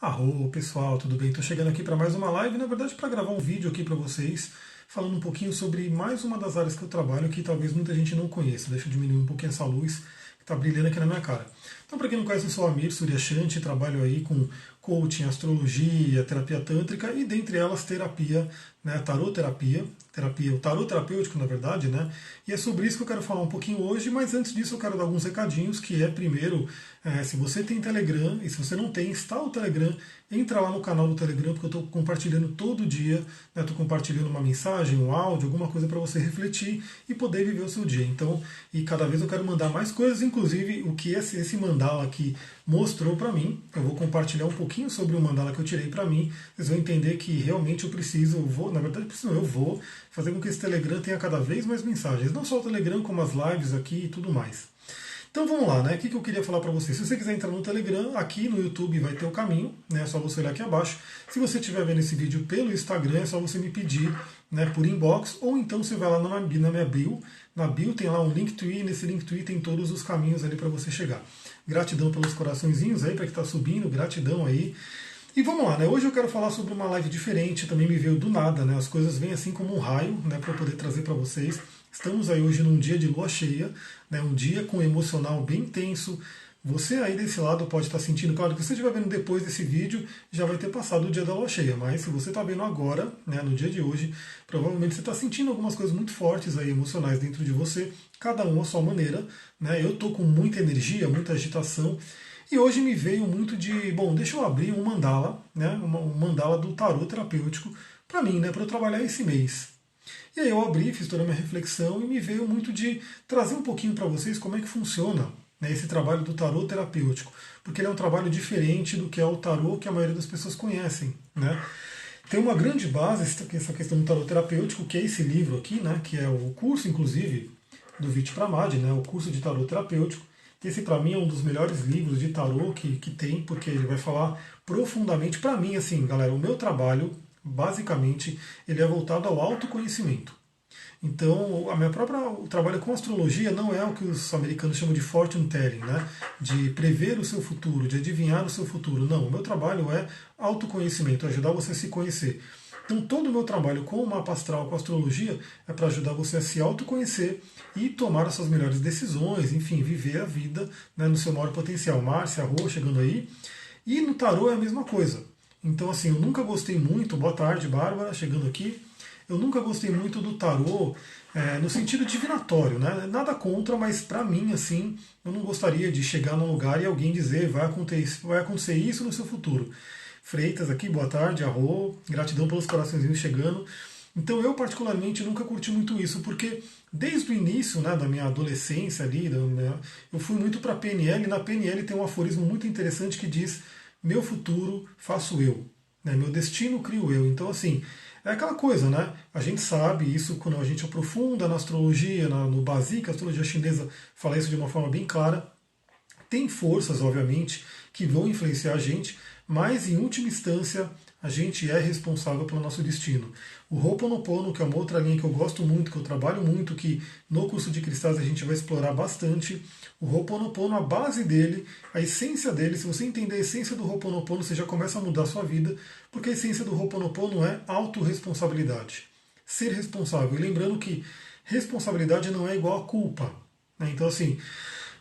Arro, pessoal, tudo bem? Estou chegando aqui para mais uma live, na verdade para gravar um vídeo aqui para vocês, falando um pouquinho sobre mais uma das áreas que eu trabalho que talvez muita gente não conheça. Deixa eu diminuir um pouquinho essa luz que está brilhando aqui na minha cara. Então, para quem não conhece, eu sou Amir Suryashanti, trabalho aí com coaching, astrologia, terapia tântrica e dentre elas terapia, né, o tarot terapêutico, na verdade, né? E é sobre isso que eu quero falar um pouquinho hoje, mas antes disso eu quero dar alguns recadinhos, que é primeiro, se você tem Telegram e se você não tem, instala o Telegram, entra lá no canal do Telegram, porque eu estou compartilhando todo dia, estou compartilhando uma mensagem, um áudio, alguma coisa para você refletir e poder viver o seu dia. Então, e cada vez eu quero mandar mais coisas, inclusive o que esse mandala aqui mostrou para mim. Eu vou compartilhar um pouquinho sobre o mandala que eu tirei para mim. Vocês vão entender que realmente eu vou fazer com que esse Telegram tenha cada vez mais mensagens. Não só o Telegram, como as lives aqui e tudo mais. Então vamos lá, né? O que eu queria falar para vocês? Se você quiser entrar no Telegram, aqui no YouTube vai ter o caminho, né? É só você olhar aqui abaixo. Se você estiver vendo esse vídeo pelo Instagram, é só você me pedir, né, por inbox, ou então você vai lá na minha bio. Na bio tem lá um Linktree, nesse Linktree tem todos os caminhos ali para você chegar. Gratidão pelos coraçõezinhos aí, para que está subindo, gratidão aí. E vamos lá, né? Hoje eu quero falar sobre uma live diferente, também me veio do nada, né? As coisas vêm assim como um raio, né, para eu poder trazer para vocês. Estamos aí hoje num dia de lua cheia, né, um dia com emocional bem tenso. Você aí desse lado pode estar sentindo, claro que você estiver vendo depois desse vídeo, já vai ter passado o dia da lua cheia, mas se você está vendo agora, né, no dia de hoje, provavelmente você está sentindo algumas coisas muito fortes aí, emocionais dentro de você, cada um à sua maneira. Né? Eu estou com muita energia, muita agitação, e hoje me veio muito de, bom, deixa eu abrir um mandala, né, um mandala do tarot terapêutico para mim, né, para eu trabalhar esse mês. E aí eu abri, fiz toda a minha reflexão e me veio muito de trazer um pouquinho para vocês como é que funciona, né, esse trabalho do tarot terapêutico, porque ele é um trabalho diferente do que é o tarot que a maioria das pessoas conhecem. Né? Tem uma grande base essa questão do tarot terapêutico, que é esse livro aqui, né, que é o curso, inclusive, do Vit Pramad, né, o curso de tarot terapêutico. Esse, para mim, é um dos melhores livros de tarot que tem, porque ele vai falar profundamente. Para mim, assim, galera, o meu trabalho, basicamente, ele é voltado ao autoconhecimento. Então, o trabalho com astrologia não é o que os americanos chamam de fortune telling, né? De prever o seu futuro, de adivinhar o seu futuro. Não, o meu trabalho é autoconhecimento, ajudar você a se conhecer. Então, todo o meu trabalho com o mapa astral, com a astrologia, é para ajudar você a se autoconhecer e tomar as suas melhores decisões, enfim, viver a vida, né, no seu maior potencial. Márcia, Rô, chegando aí. E no tarô é a mesma coisa. Então, assim, eu nunca gostei muito, boa tarde, Bárbara, chegando aqui. Eu nunca gostei muito do tarô no sentido divinatório, né? Nada contra, mas para mim, assim, eu não gostaria de chegar num lugar e alguém dizer vai acontecer isso no seu futuro. Freitas aqui, boa tarde, Arro, gratidão pelos coraçõezinhos chegando. Então eu particularmente nunca curti muito isso, porque desde o início, né, da minha adolescência ali, eu fui muito para a PNL, e na PNL tem um aforismo muito interessante que diz: meu futuro faço eu, né, meu destino crio eu. Então assim, é aquela coisa, né? A gente sabe isso quando a gente aprofunda na astrologia, no básico, a astrologia chinesa fala isso de uma forma bem clara. Tem forças, obviamente, que vão influenciar a gente, mas em última instância a gente é responsável pelo nosso destino. O Ho'oponopono, que é uma outra linha que eu gosto muito, que eu trabalho muito, que no curso de cristais a gente vai explorar bastante. O Ho'oponopono, a base dele, a essência dele, se você entender a essência do Ho'oponopono, você já começa a mudar a sua vida, porque a essência do Ho'oponopono é autorresponsabilidade. Ser responsável. E lembrando que responsabilidade não é igual a culpa. Né? Então, assim,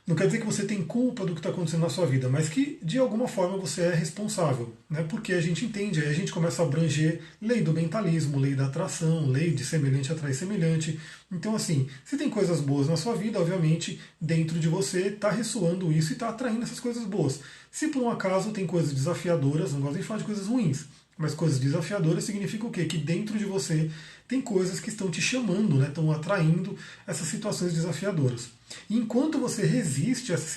não quer dizer que você tem culpa do que está acontecendo na sua vida, mas que de alguma forma você é responsável, né? Porque a gente entende, aí a gente começa a abranger lei do mentalismo, lei da atração, lei de semelhante atrai semelhante. Então, assim, se tem coisas boas na sua vida, obviamente, dentro de você está ressoando isso e está atraindo essas coisas boas. Se por um acaso tem coisas desafiadoras, não gosto de falar de coisas ruins, mas coisas desafiadoras significa o quê? Que dentro de você tem coisas que estão te chamando, né? Estão atraindo essas situações desafiadoras. E enquanto você resiste a essas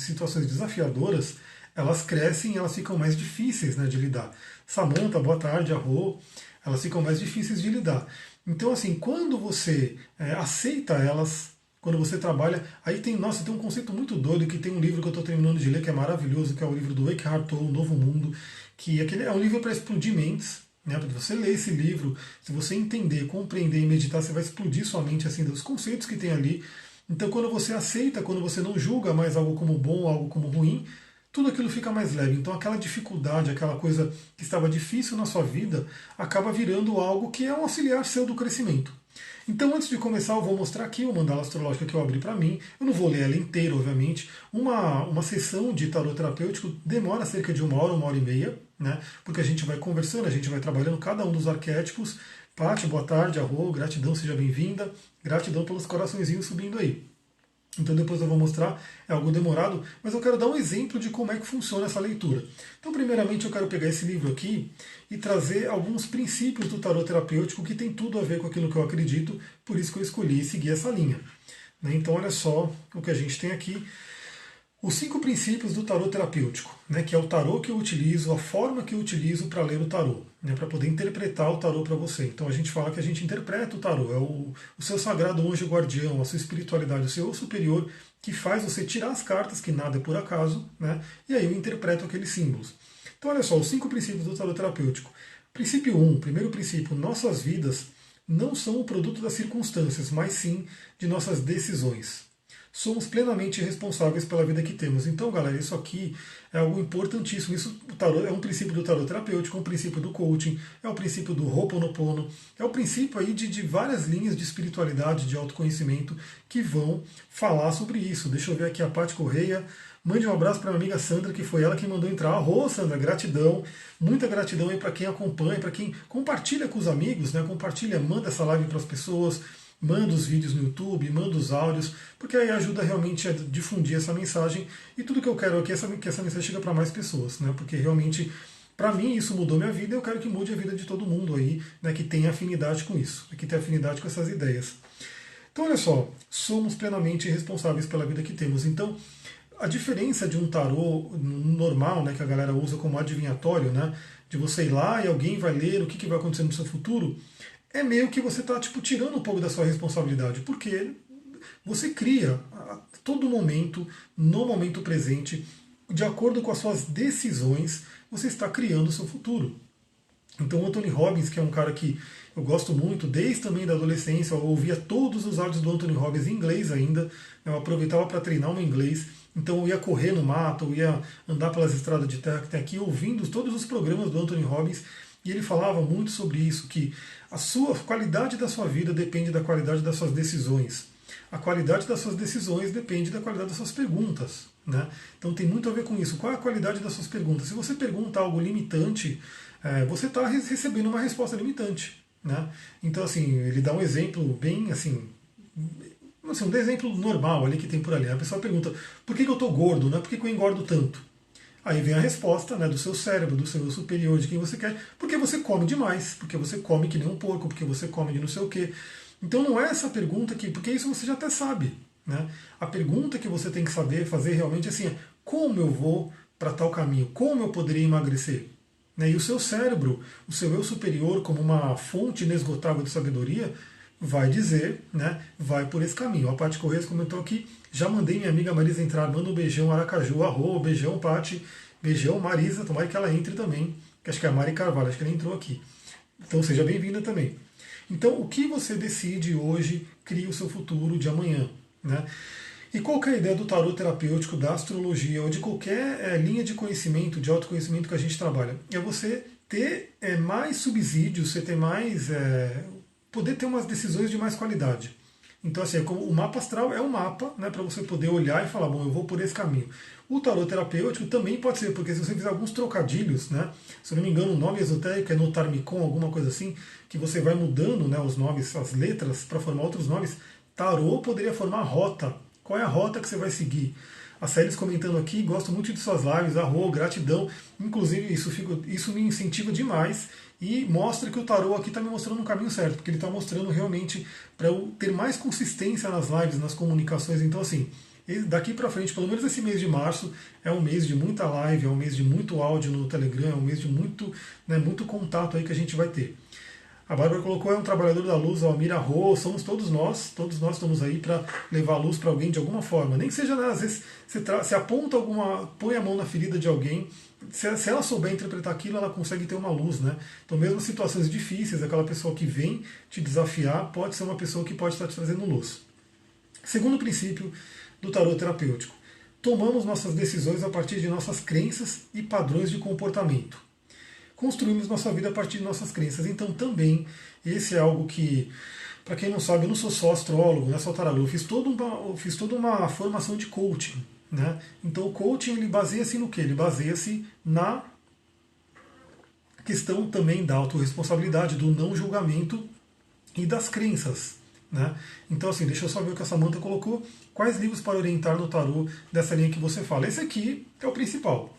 situações desafiadoras, elas crescem e elas ficam mais difíceis, né, de lidar. Samantha, boa tarde, Arro, elas ficam mais difíceis de lidar. Então, assim, quando você aceita elas, quando você trabalha, aí tem um conceito muito doido, que tem um livro que eu estou terminando de ler, que é maravilhoso, que é o livro do Eckhart Tolle, O Novo Mundo, que aquele é um livro para explodir mentes. Né? Para você ler esse livro, se você entender, compreender e meditar, você vai explodir sua mente assim, dos conceitos que tem ali. Então, quando você aceita, quando você não julga mais algo como bom, algo como ruim, tudo aquilo fica mais leve. Então aquela dificuldade, aquela coisa que estava difícil na sua vida, acaba virando algo que é um auxiliar seu do crescimento. Então, antes de começar, eu vou mostrar aqui o mandala astrológico que eu abri para mim. Eu não vou ler ela inteira, obviamente. Uma sessão de tarot terapêutico demora cerca de 1 hora e meia, né? Porque a gente vai conversando, a gente vai trabalhando cada um dos arquétipos. Paty, boa tarde, Arro, gratidão, seja bem-vinda. Gratidão pelos coraçõezinhos subindo aí. Então depois eu vou mostrar, é algo demorado, mas eu quero dar um exemplo de como é que funciona essa leitura. Então primeiramente eu quero pegar esse livro aqui e trazer alguns princípios do tarot terapêutico que tem tudo a ver com aquilo que eu acredito, por isso que eu escolhi seguir essa linha. Então olha só o que a gente tem aqui. Os 5 princípios do tarot terapêutico, né, que é o tarot que eu utilizo, a forma que eu utilizo para ler o tarot, né, para poder interpretar o tarot para você. Então a gente fala que a gente interpreta o tarot, é o seu sagrado anjo guardião, a sua espiritualidade, o seu eu superior, que faz você tirar as cartas, que nada é por acaso, né, e aí eu interpreto aqueles símbolos. Então olha só, os 5 princípios do tarot terapêutico. Princípio 1, primeiro princípio, nossas vidas não são o produto das circunstâncias, mas sim de nossas decisões. Somos plenamente responsáveis pela vida que temos. Então, galera, isso aqui é algo importantíssimo. Isso o tarot, é um princípio do tarot terapêutico, é um princípio do coaching, é o princípio do Ho'oponopono, é o princípio aí de várias linhas de espiritualidade, de autoconhecimento que vão falar sobre isso. Deixa eu ver aqui a Paty Correia. Mande um abraço para a minha amiga Sandra, que foi ela que mandou entrar. Arro, Sandra, gratidão. Muita gratidão aí para quem acompanha, para quem compartilha com os amigos, né? Compartilha, manda essa live para as pessoas. Manda os vídeos no YouTube, manda os áudios, porque aí ajuda realmente a difundir essa mensagem. E tudo que eu quero aqui é que essa mensagem chegue para mais pessoas, né? Porque realmente, para mim, isso mudou minha vida e eu quero que mude a vida de todo mundo aí, né, que tem afinidade com isso, que tem afinidade com essas ideias. Então, olha só, somos plenamente responsáveis pela vida que temos. Então, a diferença de um tarô normal, né, que a galera usa como adivinhatório, né, de você ir lá e alguém vai ler o que vai acontecer no seu futuro, é meio que você está tirando um pouco da sua responsabilidade, porque você cria a todo momento, no momento presente, de acordo com as suas decisões, você está criando o seu futuro. Então o Anthony Robbins, que é um cara que eu gosto muito, desde também da adolescência, eu ouvia todos os áudios do Anthony Robbins em inglês ainda, eu aproveitava para treinar o meu inglês, então eu ia correr no mato, eu ia andar pelas estradas de terra que tem aqui, ouvindo todos os programas do Anthony Robbins, e ele falava muito sobre isso, que a qualidade da sua vida depende da qualidade das suas decisões. A qualidade das suas decisões depende da qualidade das suas perguntas. Né? Então tem muito a ver com isso. Qual é a qualidade das suas perguntas? Se você pergunta algo limitante, você está recebendo uma resposta limitante. Né? Então, assim, ele dá um exemplo bem assim, um exemplo normal ali que tem por ali. A pessoa pergunta, por que eu estou gordo? Né? Por que eu engordo tanto? Aí vem a resposta, né, do seu cérebro, do seu superior, de quem você quer, porque você come demais, porque você come que nem um porco, porque você come de não sei o quê. Então não é essa pergunta que, porque isso você já até sabe. Né? A pergunta que você tem que saber fazer realmente assim é como eu vou para tal caminho, como eu poderia emagrecer. Né? E o seu cérebro, o seu eu superior, como uma fonte inesgotável de sabedoria, vai dizer, né, vai por esse caminho. A Paty Correia comentou aqui, já mandei minha amiga Marisa entrar, manda um beijão, Aracaju, Arro, beijão, Paty, beijão, Marisa, tomara que ela entre também, que acho que é a Mari Carvalho, acho que ela entrou aqui. Então seja bem-vinda também. Então o que você decide hoje cria o seu futuro de amanhã. Né? E qual que é a ideia do tarot terapêutico, da astrologia, ou de qualquer linha de conhecimento, de autoconhecimento que a gente trabalha? É você ter mais subsídios, você ter mais... poder ter umas decisões de mais qualidade. Então, assim, o mapa astral é um mapa, né, para você poder olhar e falar, bom, eu vou por esse caminho. O tarot terapêutico também pode ser, porque se você fizer alguns trocadilhos, né, se eu não me engano, o nome esotérico é Notarmicon, alguma coisa assim, que você vai mudando, né, os nomes, as letras, para formar outros nomes, tarot poderia formar rota. Qual é a rota que você vai seguir? A Célis comentando aqui, gosto muito de suas lives, Arro, gratidão. Inclusive, isso me incentiva demais e mostra que o tarô aqui está me mostrando um caminho certo, porque ele está mostrando realmente para eu ter mais consistência nas lives, nas comunicações. Então, assim, daqui para frente, pelo menos esse mês de março, é um mês de muita live, é um mês de muito áudio no Telegram, é um mês de muito, né, muito contato aí que a gente vai ter. A Bárbara colocou, é um trabalhador da luz, Almira Rô, somos todos nós estamos aí para levar a luz para alguém de alguma forma. Nem que seja, né, às vezes, você aponta põe a mão na ferida de alguém, se ela souber interpretar aquilo, ela consegue ter uma luz. Né? Então, mesmo em situações difíceis, aquela pessoa que vem te desafiar pode ser uma pessoa que pode estar te trazendo luz. Segundo princípio do tarot terapêutico. Tomamos nossas decisões a partir de nossas crenças e padrões de comportamento. Construímos nossa vida a partir de nossas crenças. Então também, esse é algo que, para quem não sabe, eu não sou só astrólogo, não é só tarólogo, eu fiz toda uma formação de coaching. Né? Então o coaching ele baseia-se no quê? Ele baseia-se na questão também da autorresponsabilidade, do não julgamento e das crenças. Né? Então, assim, deixa eu só ver o que a Samantha colocou. Quais livros para orientar no tarô dessa linha que você fala? Esse aqui é o principal,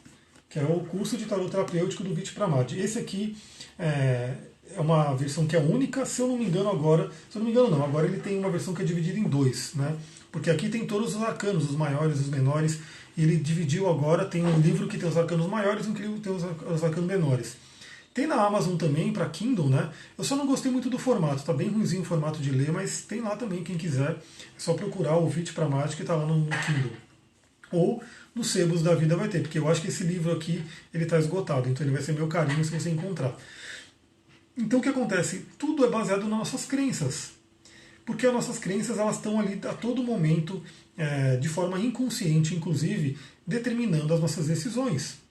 que é o curso de tarô terapêutico do Vit Pramad. Esse aqui é uma versão que é única, se eu não me engano agora, se eu não me engano não, agora ele tem uma versão que é dividida em dois, né? Porque aqui tem todos os arcanos, os maiores, os menores, e ele dividiu agora, tem um livro que tem os arcanos maiores e um livro que tem os arcanos menores. Tem na Amazon também, para Kindle, né? Eu só não gostei muito do formato, tá bem ruimzinho o formato de ler, mas tem lá também, quem quiser, é só procurar o Vit Pramad que está lá no Kindle. Ou nos sebos da vida vai ter, porque eu acho que esse livro aqui, ele está esgotado, então ele vai ser meu carinho se você encontrar. Então o que acontece? Tudo é baseado nas nossas crenças. Porque as nossas crenças elas estão ali a todo momento, de forma inconsciente, inclusive, determinando as nossas decisões.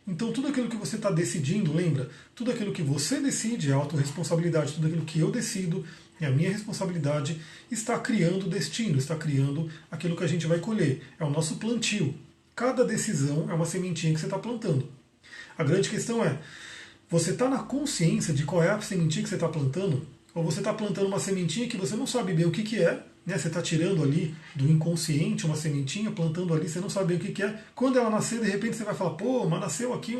Então tudo aquilo que você está decidindo, lembra? Tudo aquilo que você decide é a autorresponsabilidade, tudo aquilo que eu decido é a minha responsabilidade, está criando o destino, está criando aquilo que a gente vai colher. É o nosso plantio. Cada decisão é uma sementinha que você está plantando. A grande questão é, você está na consciência de qual é a sementinha que você está plantando? Ou você está plantando uma sementinha que você não sabe bem o que é, né? Você está tirando ali do inconsciente uma sementinha, plantando ali, você não sabe bem o que é. Quando ela nascer, de repente você vai falar, pô, mas nasceu aqui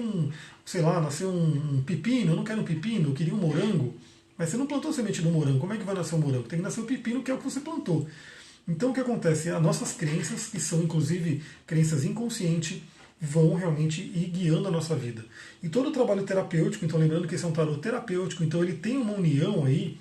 nasceu um pepino, eu não quero um pepino, eu queria um morango. Mas você não plantou a semente do morango, como é que vai nascer o morango? Tem que nascer o pepino, que é o que você plantou. Então o que acontece? As nossas crenças, que são inclusive crenças inconscientes, vão realmente ir guiando a nossa vida. E todo o trabalho terapêutico, então lembrando que esse é um tarô terapêutico, então ele tem uma união aí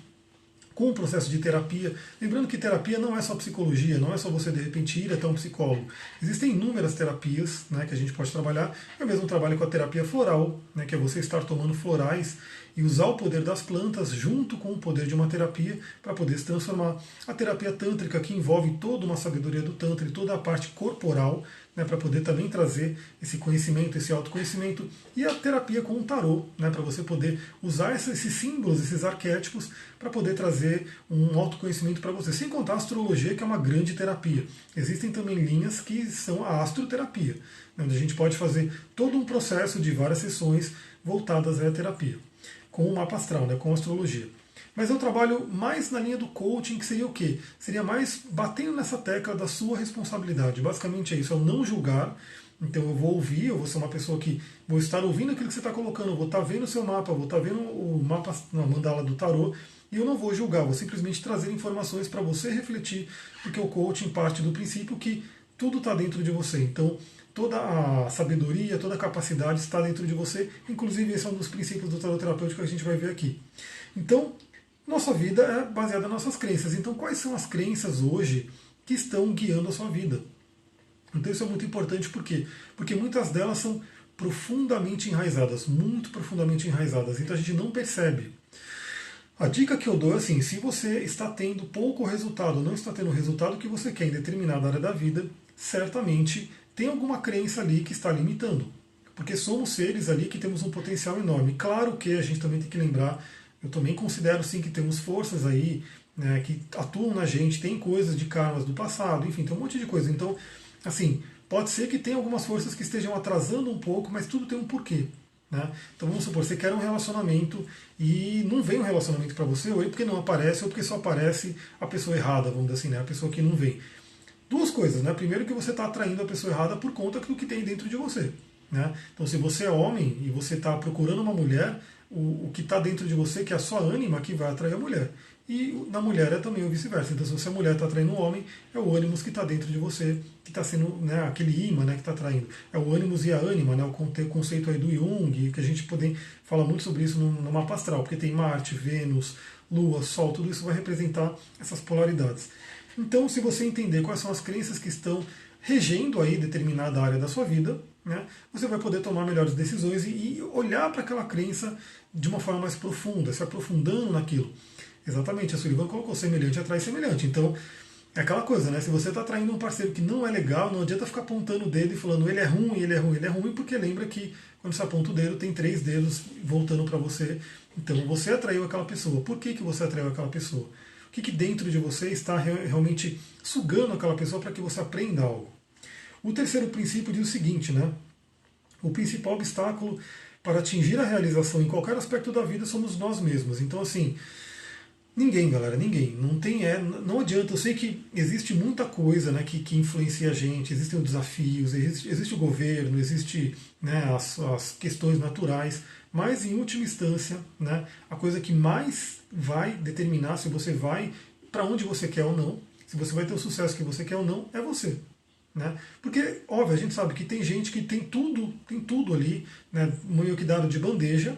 com o processo de terapia. Lembrando que terapia não é só psicologia, não é só você de repente ir até um psicólogo. Existem inúmeras terapias, né, que a gente pode trabalhar. Eu mesmo trabalho com a terapia floral, né, que é você estar tomando florais e usar o poder das plantas junto com o poder de uma terapia para poder se transformar. A terapia tântrica, que envolve toda uma sabedoria do Tantra e toda a parte corporal, né, para poder também trazer esse conhecimento, esse autoconhecimento, e a terapia com o tarô, né, para você poder usar esses símbolos, esses arquétipos, para poder trazer um autoconhecimento para você. Sem contar a astrologia, que é uma grande terapia. Existem também linhas que são a astroterapia, né, onde a gente pode fazer todo um processo de várias sessões voltadas à terapia, com o mapa astral, né, com a astrologia. Mas eu trabalho mais na linha do coaching, que seria o quê? Seria mais batendo nessa tecla da sua responsabilidade. Basicamente é isso, é o não julgar. Então eu vou ouvir, eu vou ser uma pessoa que vou estar ouvindo aquilo que você está colocando, eu vou estar vendo o seu mapa, eu vou estar vendo o mapa na mandala do tarô, e eu não vou julgar, vou simplesmente trazer informações para você refletir, porque o coaching parte do princípio que tudo está dentro de você. Então toda a sabedoria, toda a capacidade está dentro de você, inclusive esse é um dos princípios do tarot terapêutico que a gente vai ver aqui. Então, nossa vida é baseada nas nossas crenças. Então, quais são as crenças hoje que estão guiando a sua vida? Então, isso é muito importante, por quê? Porque muitas delas são profundamente enraizadas, muito profundamente enraizadas, então a gente não percebe. A dica que eu dou é assim, se você está tendo pouco resultado, não está tendo o resultado que você quer em determinada área da vida, certamente tem alguma crença ali que está limitando. Porque somos seres ali que temos um potencial enorme. Claro que a gente também tem que lembrar, eu também considero sim que temos forças aí, né, que atuam na gente, tem coisas de karmas do passado, enfim, tem um monte de coisa. Então, assim, pode ser que tenha algumas forças que estejam atrasando um pouco, mas tudo tem um porquê. Né? Então vamos supor, você quer um relacionamento e não vem um relacionamento para você, ou é porque não aparece, ou porque só aparece a pessoa errada, vamos dizer assim, né? A pessoa que não vem. Duas coisas, né? Primeiro que você está atraindo a pessoa errada por conta do que tem dentro de você. Né? Então se você é homem e você está procurando uma mulher, o que está dentro de você, que é a sua ânima, que vai atrair a mulher. E na mulher é também o vice-versa. Então, se você é mulher está atraindo um homem, é o ânimos que está dentro de você, que está sendo, né, aquele imã, né, que está atraindo. É o ânimos e a ânima, né, o conceito aí do Jung, que a gente pode falar muito sobre isso no mapa astral, porque tem Marte, Vênus, Lua, Sol, tudo isso vai representar essas polaridades. Então, se você entender quais são as crenças que estão regendo aí determinada área da sua vida, né, você vai poder tomar melhores decisões e olhar para aquela crença de uma forma mais profunda, se aprofundando naquilo. Exatamente, a Sullivan colocou semelhante atrai semelhante. Então, É aquela coisa, né? Se você está traindo um parceiro que não é legal, não adianta ficar apontando o dedo e falando ele é ruim, ele é ruim, ele é ruim, porque lembra que quando você aponta o dedo, tem três dedos voltando para você. Então você atraiu aquela pessoa. Por que você atraiu aquela pessoa? O que dentro de você está realmente sugando aquela pessoa para que você aprenda algo? O terceiro princípio diz o seguinte, né? O principal obstáculo para atingir a realização em qualquer aspecto da vida somos nós mesmos. Então, assim, ninguém, galera, ninguém. Não tem, não adianta. Eu sei que existe muita coisa, né, que influencia a gente. Existem os desafios, existe o governo, existe, né, as questões naturais. Mas em última instância, né, a coisa que mais vai determinar se você vai para onde você quer ou não, se você vai ter o sucesso que você quer ou não, é você. Né? Porque, óbvio, a gente sabe que tem gente que tem tudo ali, né, meio que dado de bandeja,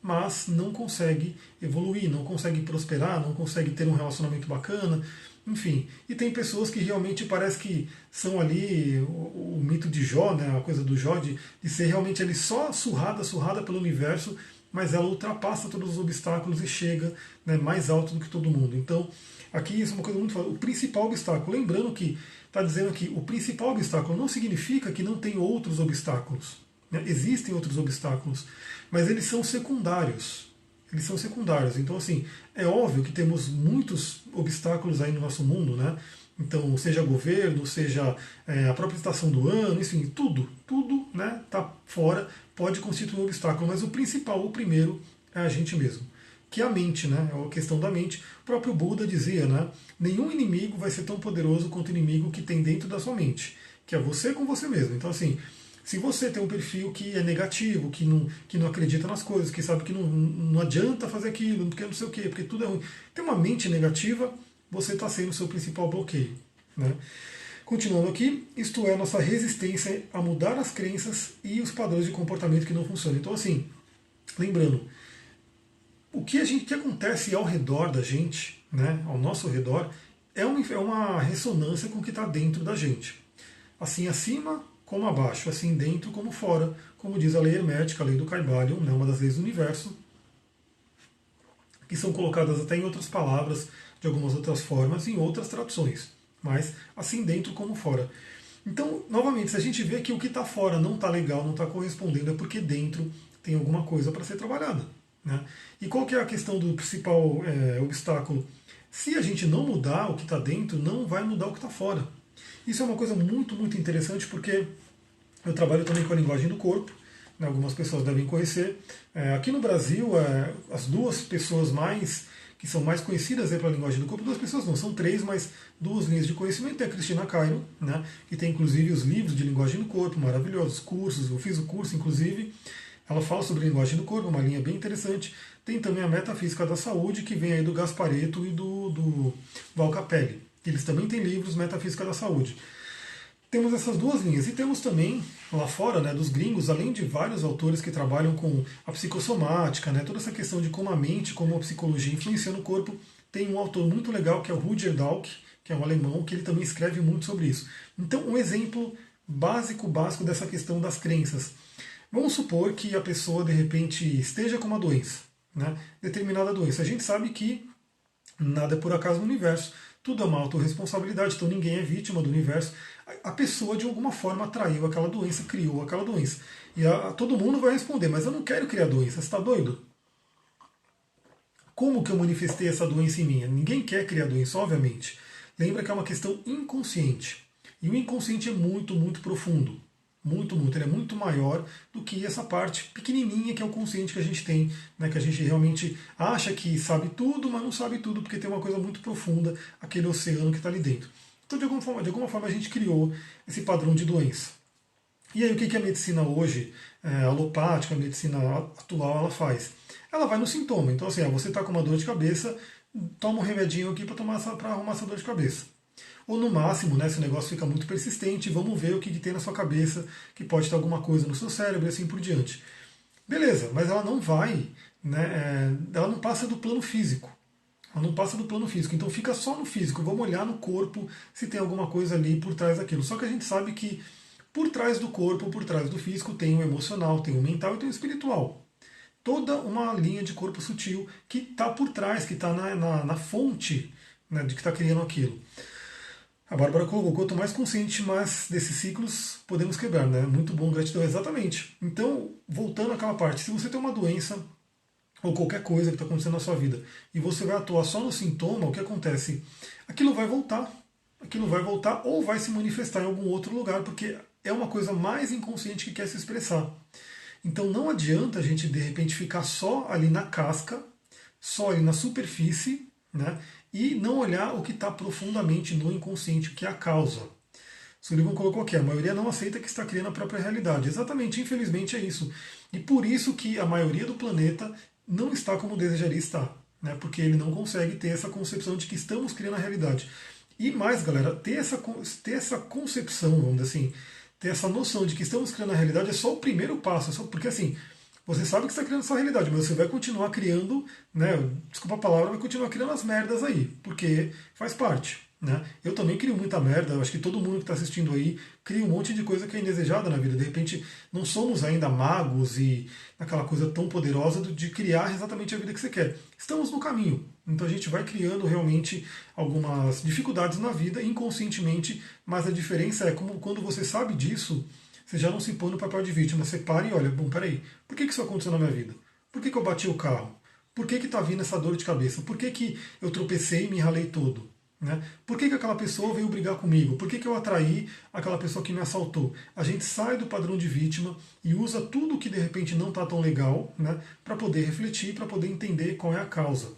mas não consegue evoluir, não consegue prosperar, não consegue ter um relacionamento bacana, enfim. E tem pessoas que realmente parece que são ali o mito de Jó, né, a coisa do Jó, de ser realmente ali só surrada pelo universo, mas ela ultrapassa todos os obstáculos e chega, né, mais alto do que todo mundo. Então, aqui isso é uma coisa muito fácil. O principal obstáculo, lembrando que está dizendo aqui, o principal obstáculo não significa que não tem outros obstáculos. Né? Existem outros obstáculos, mas eles são secundários. Eles são secundários. Então, assim, é óbvio que temos muitos obstáculos aí no nosso mundo, né? Então, seja governo, seja a própria estação do ano, enfim, tudo, né, tá fora, pode constituir um obstáculo, mas o principal, o primeiro, é a gente mesmo. Que é a mente, né? É a questão da mente. O próprio Buda dizia, né? Nenhum inimigo vai ser tão poderoso quanto o inimigo que tem dentro da sua mente, que é você com você mesmo. Então, assim, se você tem um perfil que é negativo, que não acredita nas coisas, que sabe que não adianta fazer aquilo, porque não sei o quê, porque tudo é ruim, tem uma mente negativa, você está sendo o seu principal bloqueio. Né? Continuando aqui, isto é a nossa resistência a mudar as crenças e os padrões de comportamento que não funcionam. Então, assim, lembrando, o que acontece ao redor da gente, né, ao nosso redor, é uma ressonância com o que está dentro da gente. Assim acima como abaixo, assim dentro como fora, como diz a lei hermética, a lei do Kybalion, né, uma das leis do universo, que são colocadas até em outras palavras, de algumas outras formas, em outras traduções, mas assim dentro como fora. Então, novamente, se a gente vê que o que está fora não está legal, não está correspondendo, é porque dentro tem alguma coisa para ser trabalhada. Né? E qual que é a questão do principal obstáculo? Se a gente não mudar o que está dentro, não vai mudar o que está fora. Isso é uma coisa muito, muito interessante, porque eu trabalho também com a linguagem do corpo, né, algumas pessoas devem conhecer. Aqui no Brasil, as duas pessoas que são mais conhecidas pela linguagem do corpo, duas pessoas não, são três, mas duas linhas de conhecimento, é a Cristina Cairo, né, que tem inclusive os livros de linguagem do corpo, maravilhosos, cursos, eu fiz o curso inclusive, ela fala sobre linguagem do corpo, uma linha bem interessante. Tem também a metafísica da saúde, que vem aí do Gasparetto e do Val Capelli. Eles também têm livros Metafísica da Saúde. Temos essas duas linhas. E temos também, lá fora, né, dos gringos, além de vários autores que trabalham com a psicossomática, né, toda essa questão de como a mente, como a psicologia influencia no corpo, tem um autor muito legal que é o Rutger Dalk, que é um alemão, que ele também escreve muito sobre isso. Então, um exemplo básico dessa questão das crenças. Vamos supor que a pessoa, de repente, esteja com uma doença, né, determinada doença. A gente sabe que nada é por acaso no universo. Tudo é uma autorresponsabilidade, então ninguém é vítima do universo. A pessoa, de alguma forma, atraiu aquela doença, criou aquela doença. E todo mundo vai responder, mas eu não quero criar doença, você está doido? Como que eu manifestei essa doença em mim? Ninguém quer criar doença, obviamente. Lembra que é uma questão inconsciente. E o inconsciente é muito, muito profundo. Muito, muito. Ele é muito maior do que essa parte pequenininha que é o consciente que a gente tem, né, que a gente realmente acha que sabe tudo, mas não sabe tudo, porque tem uma coisa muito profunda, aquele oceano que está ali dentro. Então, de alguma forma, a gente criou esse padrão de doença. E aí, o que a medicina hoje, alopática, a medicina atual, ela faz? Ela vai no sintoma. Então, assim, você está com uma dor de cabeça, toma um remedinho aqui para arrumar essa dor de cabeça. Ou no máximo, né, se o negócio fica muito persistente, vamos ver o que tem na sua cabeça, que pode ter alguma coisa no seu cérebro e assim por diante. Beleza, mas ela não vai, né, ela não passa do plano físico. Ela não passa do plano físico, então fica só no físico. Vamos olhar no corpo se tem alguma coisa ali por trás daquilo. Só que a gente sabe que por trás do corpo, por trás do físico, tem o emocional, tem o mental e tem o espiritual. Toda uma linha de corpo sutil que está por trás, que está na fonte, né, de que está criando aquilo. A Bárbara colocou, quanto mais consciente, mais desses ciclos podemos quebrar, né? Muito bom, gratidão, exatamente. Então, voltando àquela parte, se você tem uma doença ou qualquer coisa que está acontecendo na sua vida e você vai atuar só no sintoma, o que acontece? Aquilo vai voltar. Aquilo vai voltar ou vai se manifestar em algum outro lugar, porque é uma coisa mais inconsciente que quer se expressar. Então não adianta a gente de repente ficar só ali na casca, só ali na superfície, né? E não olhar o que está profundamente no inconsciente, o que é a causa. Sullivan colocou aqui, a maioria não aceita que está criando a própria realidade. Exatamente, infelizmente é isso. E por isso que a maioria do planeta não está como desejaria estar, né? Porque ele não consegue ter essa concepção de que estamos criando a realidade. E mais, galera, ter essa concepção, vamos dizer assim, ter essa noção de que estamos criando a realidade é só o primeiro passo. Porque assim, você sabe que está criando essa realidade, mas você vai continuar criando, né? Desculpa a palavra, vai continuar criando as merdas aí, porque faz parte. Né? Eu também crio muita merda, eu acho que todo mundo que está assistindo aí cria um monte de coisa que é indesejada na vida. De repente, não somos ainda magos e aquela coisa tão poderosa de criar exatamente a vida que você quer. Estamos no caminho, então a gente vai criando realmente algumas dificuldades na vida inconscientemente, mas a diferença é como quando você sabe disso, você já não se põe no papel de vítima, você para e olha, bom, peraí, por que isso aconteceu na minha vida? Por que eu bati o carro? Por que está vindo essa dor de cabeça? Por que eu tropecei e me ralei todo? Né? Por que aquela pessoa veio brigar comigo? Por que eu atraí aquela pessoa que me assaltou? A gente sai do padrão de vítima e usa tudo que de repente não está tão legal, né, para poder refletir, para poder entender qual é a causa.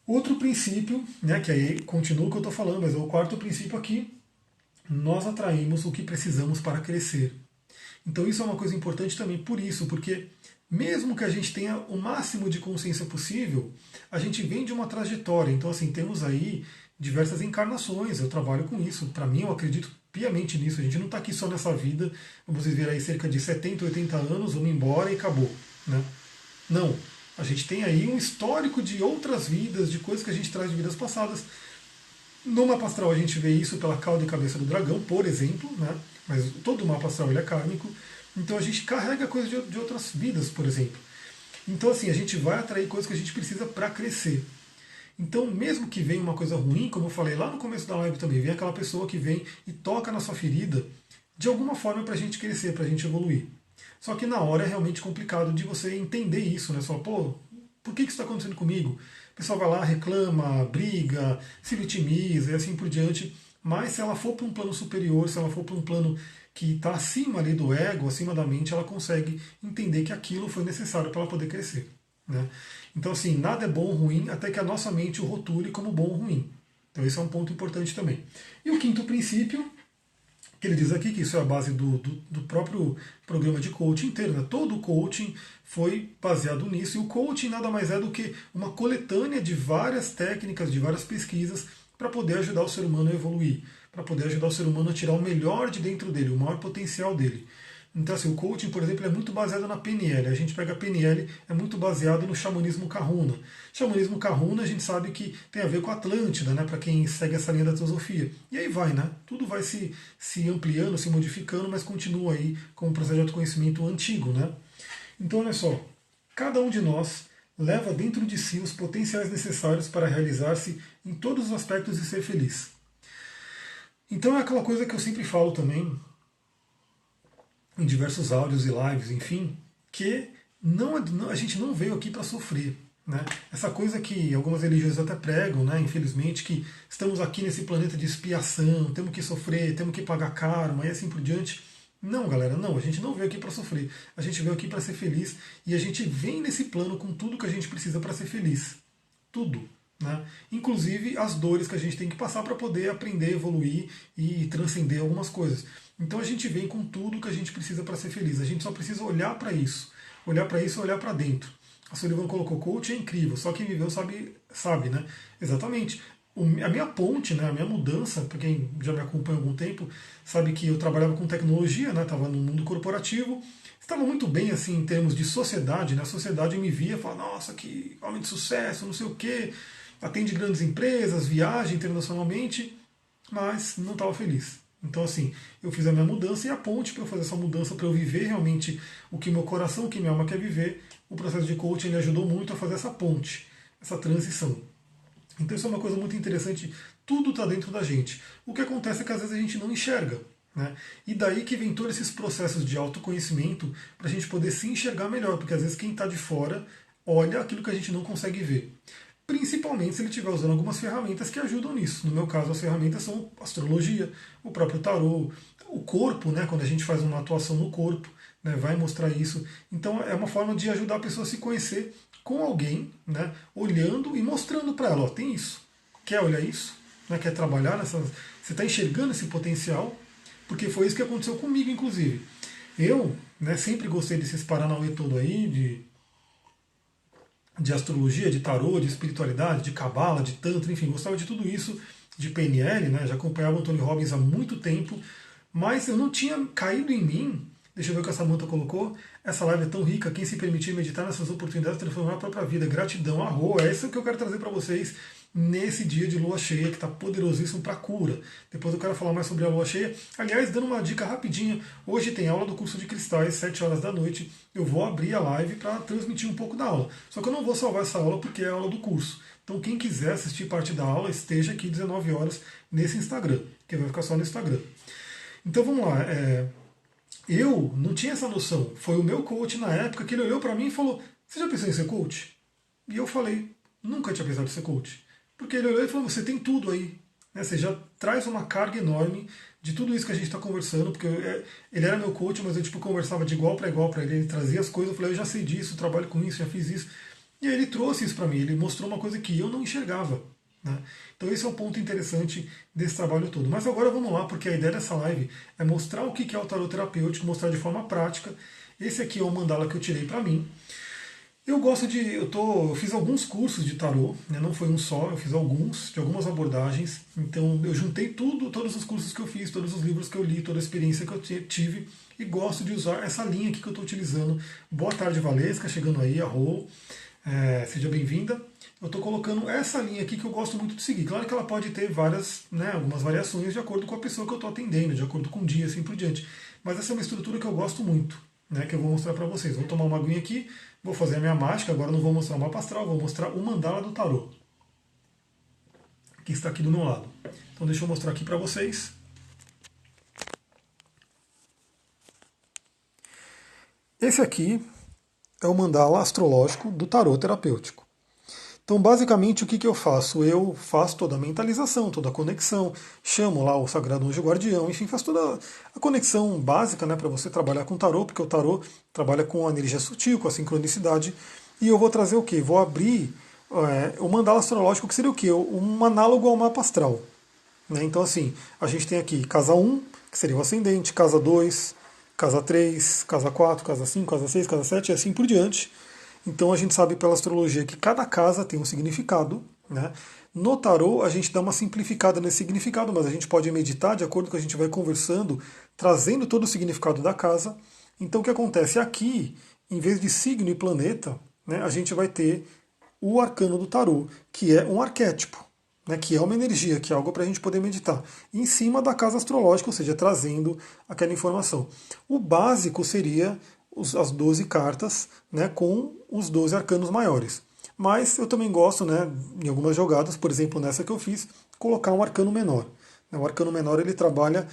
Outro princípio, né, que aí continua o que eu estou falando, mas é o quarto princípio aqui, nós atraímos o que precisamos para crescer. Então isso é uma coisa importante também por isso, porque mesmo que a gente tenha o máximo de consciência possível, a gente vem de uma trajetória. Então assim, temos aí diversas encarnações, eu trabalho com isso. Para mim, eu acredito piamente nisso. A gente não está aqui só nessa vida, vamos viver aí cerca de 70, 80 anos, vamos embora e acabou. Né? Não. A gente tem aí um histórico de outras vidas, de coisas que a gente traz de vidas passadas. No mapa astral a gente vê isso pela cauda e cabeça do dragão, por exemplo, né? Mas todo o mapa astral ele é kármico. Então a gente carrega coisas de outras vidas, por exemplo. Então assim, a gente vai atrair coisas que a gente precisa para crescer. Então, mesmo que venha uma coisa ruim, como eu falei lá no começo da live também, vem aquela pessoa que vem e toca na sua ferida, de alguma forma para a gente crescer, para a gente evoluir. Só que na hora é realmente complicado de você entender isso, né? Só, pô, por que isso está acontecendo comigo? O pessoal vai lá, reclama, briga, se vitimiza e assim por diante. Mas se ela for para um plano superior, se ela for para um plano que está acima ali do ego, acima da mente, ela consegue entender que aquilo foi necessário para ela poder crescer. Né? Então, assim, nada é bom ou ruim até que a nossa mente o rotule como bom ou ruim. Então, esse é um ponto importante também. E o quinto princípio, que ele diz aqui, que isso é a base do próprio programa de coaching inteiro. Né? Todo o coaching foi baseado nisso. E o coaching nada mais é do que uma coletânea de várias técnicas, de várias pesquisas, para poder ajudar o ser humano a evoluir, para poder ajudar o ser humano a tirar o melhor de dentro dele, o maior potencial dele. Então, assim, o coaching, por exemplo, é muito baseado na PNL. A gente pega a PNL, é muito baseado no xamanismo Kahuna. Xamanismo Kahuna, a gente sabe que tem a ver com a Atlântida, né, para quem segue essa linha da teosofia. E aí vai, né? Tudo vai se ampliando, se modificando, mas continua aí como um processo de autoconhecimento antigo, né? Então, olha só, cada um de nós leva dentro de si os potenciais necessários para realizar-se em todos os aspectos e ser feliz. Então é aquela coisa que eu sempre falo também, em diversos áudios e lives, enfim, que a gente não veio aqui para sofrer. Né? Essa coisa que algumas religiões até pregam, né? Infelizmente, que estamos aqui nesse planeta de expiação, temos que sofrer, temos que pagar karma e assim por diante. Não, galera, não, a gente não veio aqui para sofrer. A gente veio aqui para ser feliz e a gente vem nesse plano com tudo que a gente precisa para ser feliz. Tudo. Né? Inclusive as dores que a gente tem que passar para poder aprender, evoluir e transcender algumas coisas. Então a gente vem com tudo que a gente precisa para ser feliz. A gente só precisa olhar para isso. Olhar para isso e olhar para dentro. A Sullivan colocou, coach é incrível, só quem viveu sabe, né? Exatamente. A minha ponte, né, a minha mudança, para quem já me acompanha há algum tempo, sabe que eu trabalhava com tecnologia, né, estava no mundo corporativo, estava muito bem assim em termos de sociedade, né, a sociedade me via e falava, nossa, que homem de sucesso, não sei o quê, atende grandes empresas, viaja internacionalmente, mas não estava feliz. Então, assim, eu fiz a minha mudança e a ponte para eu fazer essa mudança, para eu viver realmente o que meu coração, o que minha alma quer viver, o processo de coaching ele ajudou muito a fazer essa ponte, essa transição. Então isso é uma coisa muito interessante Tudo está dentro da gente. O que acontece é que às vezes a gente não enxerga. Né? E daí que vem todos esses processos de autoconhecimento para a gente poder se enxergar melhor, porque às vezes quem está de fora olha aquilo que a gente não consegue ver. Principalmente se ele estiver usando algumas ferramentas que ajudam nisso. No meu caso, as ferramentas são astrologia, o próprio tarô, o corpo, né, quando a gente faz uma atuação no corpo, né, vai mostrar isso. Então é uma forma de ajudar a pessoa a se conhecer com alguém, né, olhando e mostrando para ela, ó, tem isso. Quer olhar isso? Né, quer trabalhar nessas. Você está enxergando esse potencial? Porque foi isso que aconteceu comigo, inclusive. Eu, né, sempre gostei desses paranauê todo aí, de astrologia, de tarô, de espiritualidade, de cabala, de tantra, enfim, gostava de tudo isso, de PNL, né? Já acompanhava o Tony Robbins há muito tempo, mas eu não tinha caído em mim. Deixa eu ver o que a Samantha colocou. Essa live é tão rica, quem se permitir meditar nessas oportunidades transformar a própria vida. Gratidão, arro, é isso que eu quero trazer para vocês nesse dia de lua cheia, que está poderosíssimo para cura. Depois eu quero falar mais sobre a lua cheia. Aliás, dando uma dica rapidinha, hoje tem aula do curso de cristais, 7 horas da noite. Eu vou abrir a live para transmitir um pouco da aula. Só que eu não vou salvar essa aula porque é a aula do curso. Então quem quiser assistir parte da aula, esteja aqui 19 horas nesse Instagram, que vai ficar só no Instagram. Então vamos lá. Eu não tinha essa noção. Foi o meu coach na época que ele olhou para mim e falou: "Você já pensou em ser coach?" E eu falei: "Nunca tinha pensado em ser coach." Porque ele olhou e falou: "Você tem tudo aí. Né? Você já traz uma carga enorme de tudo isso que a gente está conversando." Porque ele era meu coach, mas eu tipo, conversava de igual para ele. Ele trazia as coisas. Eu falei: "Eu já sei disso, trabalho com isso, já fiz isso." E aí ele trouxe isso para mim. Ele mostrou uma coisa que eu não enxergava. Né? Então esse é o ponto interessante desse trabalho todo. Mas agora vamos lá, porque a ideia dessa live é mostrar o que é o tarot terapêutico, mostrar de forma prática. Esse aqui é o mandala que eu tirei para mim. Eu gosto de. Eu fiz alguns cursos de tarô, né? Não foi um só, eu fiz alguns, de algumas abordagens. Então eu juntei tudo, todos os cursos que eu fiz, todos os livros que eu li, toda a experiência que eu tive, e gosto de usar essa linha aqui que eu estou utilizando. Boa tarde, Valesca, chegando aí, a Rô. Seja bem-vinda. Eu estou colocando essa linha aqui que eu gosto muito de seguir. Claro que ela pode ter várias, né, algumas variações de acordo com a pessoa que eu estou atendendo, de acordo com o dia, assim por diante. Mas essa é uma estrutura que eu gosto muito, né, que eu vou mostrar para vocês. Vou tomar uma aguinha aqui, vou fazer a minha mágica. Agora não vou mostrar o mapa astral, vou mostrar o mandala do tarô, que está aqui do meu lado. Então deixa eu mostrar aqui para vocês. Esse aqui é o mandala astrológico do tarô terapêutico. Então, basicamente, o que eu faço? Eu faço toda a mentalização, toda a conexão, chamo lá o Sagrado Anjo Guardião, enfim, faço toda a conexão básica, né, para você trabalhar com o tarô, porque o tarô trabalha com a energia sutil, com a sincronicidade, e eu vou trazer o quê? Vou abrir o mandala astrológico, que seria o quê? Um análogo ao mapa astral. Né? Então, assim, a gente tem aqui casa 1, que seria o ascendente, casa 2, casa 3, casa 4, casa 5, casa 6, casa 7 e assim por diante. Então a gente sabe pela astrologia que cada casa tem um significado. Né? No tarô a gente dá uma simplificada nesse significado, mas a gente pode meditar de acordo com o que a gente vai conversando, trazendo todo o significado da casa. Então o que acontece? Aqui, em vez de signo e planeta, né, a gente vai ter o arcano do tarô, que é um arquétipo, né, que é uma energia, que é algo para a gente poder meditar, em cima da casa astrológica, ou seja, trazendo aquela informação. O básico seria as 12 cartas, né, com os 12 arcanos maiores. Mas eu também gosto, né, em algumas jogadas, por exemplo nessa que eu fiz, colocar um arcano menor. O arcano menor ele trabalha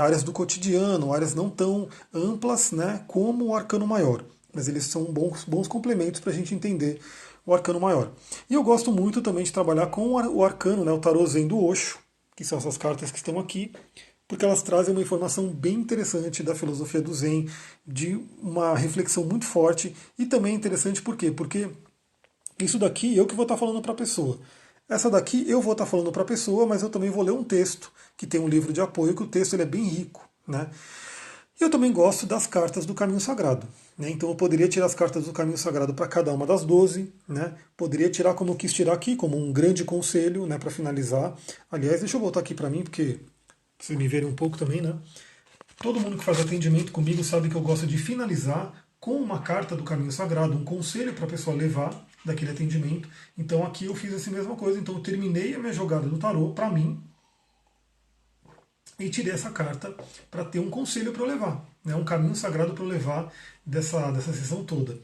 áreas do cotidiano, áreas não tão amplas, né, como o arcano maior. Mas eles são bons complementos para a gente entender o arcano maior. E eu gosto muito também de trabalhar com o arcano, né, o tarô Zen do Osho, que são essas cartas que estão aqui, porque elas trazem uma informação bem interessante da filosofia do Zen, de uma reflexão muito forte, e também interessante por quê? Porque isso daqui eu que vou estar falando para a pessoa. Essa daqui eu vou estar falando para a pessoa, mas eu também vou ler um texto, que tem um livro de apoio, que o texto ele é bem rico. Né? E eu também gosto das cartas do Caminho Sagrado. Né? Então eu poderia tirar as cartas do Caminho Sagrado para cada uma das 12. Né? Poderia tirar como eu quis tirar aqui, como um grande conselho, né, para finalizar. Aliás, deixa eu voltar aqui para mim, porque vocês me verem um pouco também, né? Todo mundo que faz atendimento comigo sabe que eu gosto de finalizar com uma carta do Caminho Sagrado, um conselho para a pessoa levar daquele atendimento. Então aqui eu fiz essa mesma coisa. Então eu terminei a minha jogada do tarô para mim e tirei essa carta para ter um conselho para eu levar, né? Um caminho sagrado para eu levar dessa sessão toda.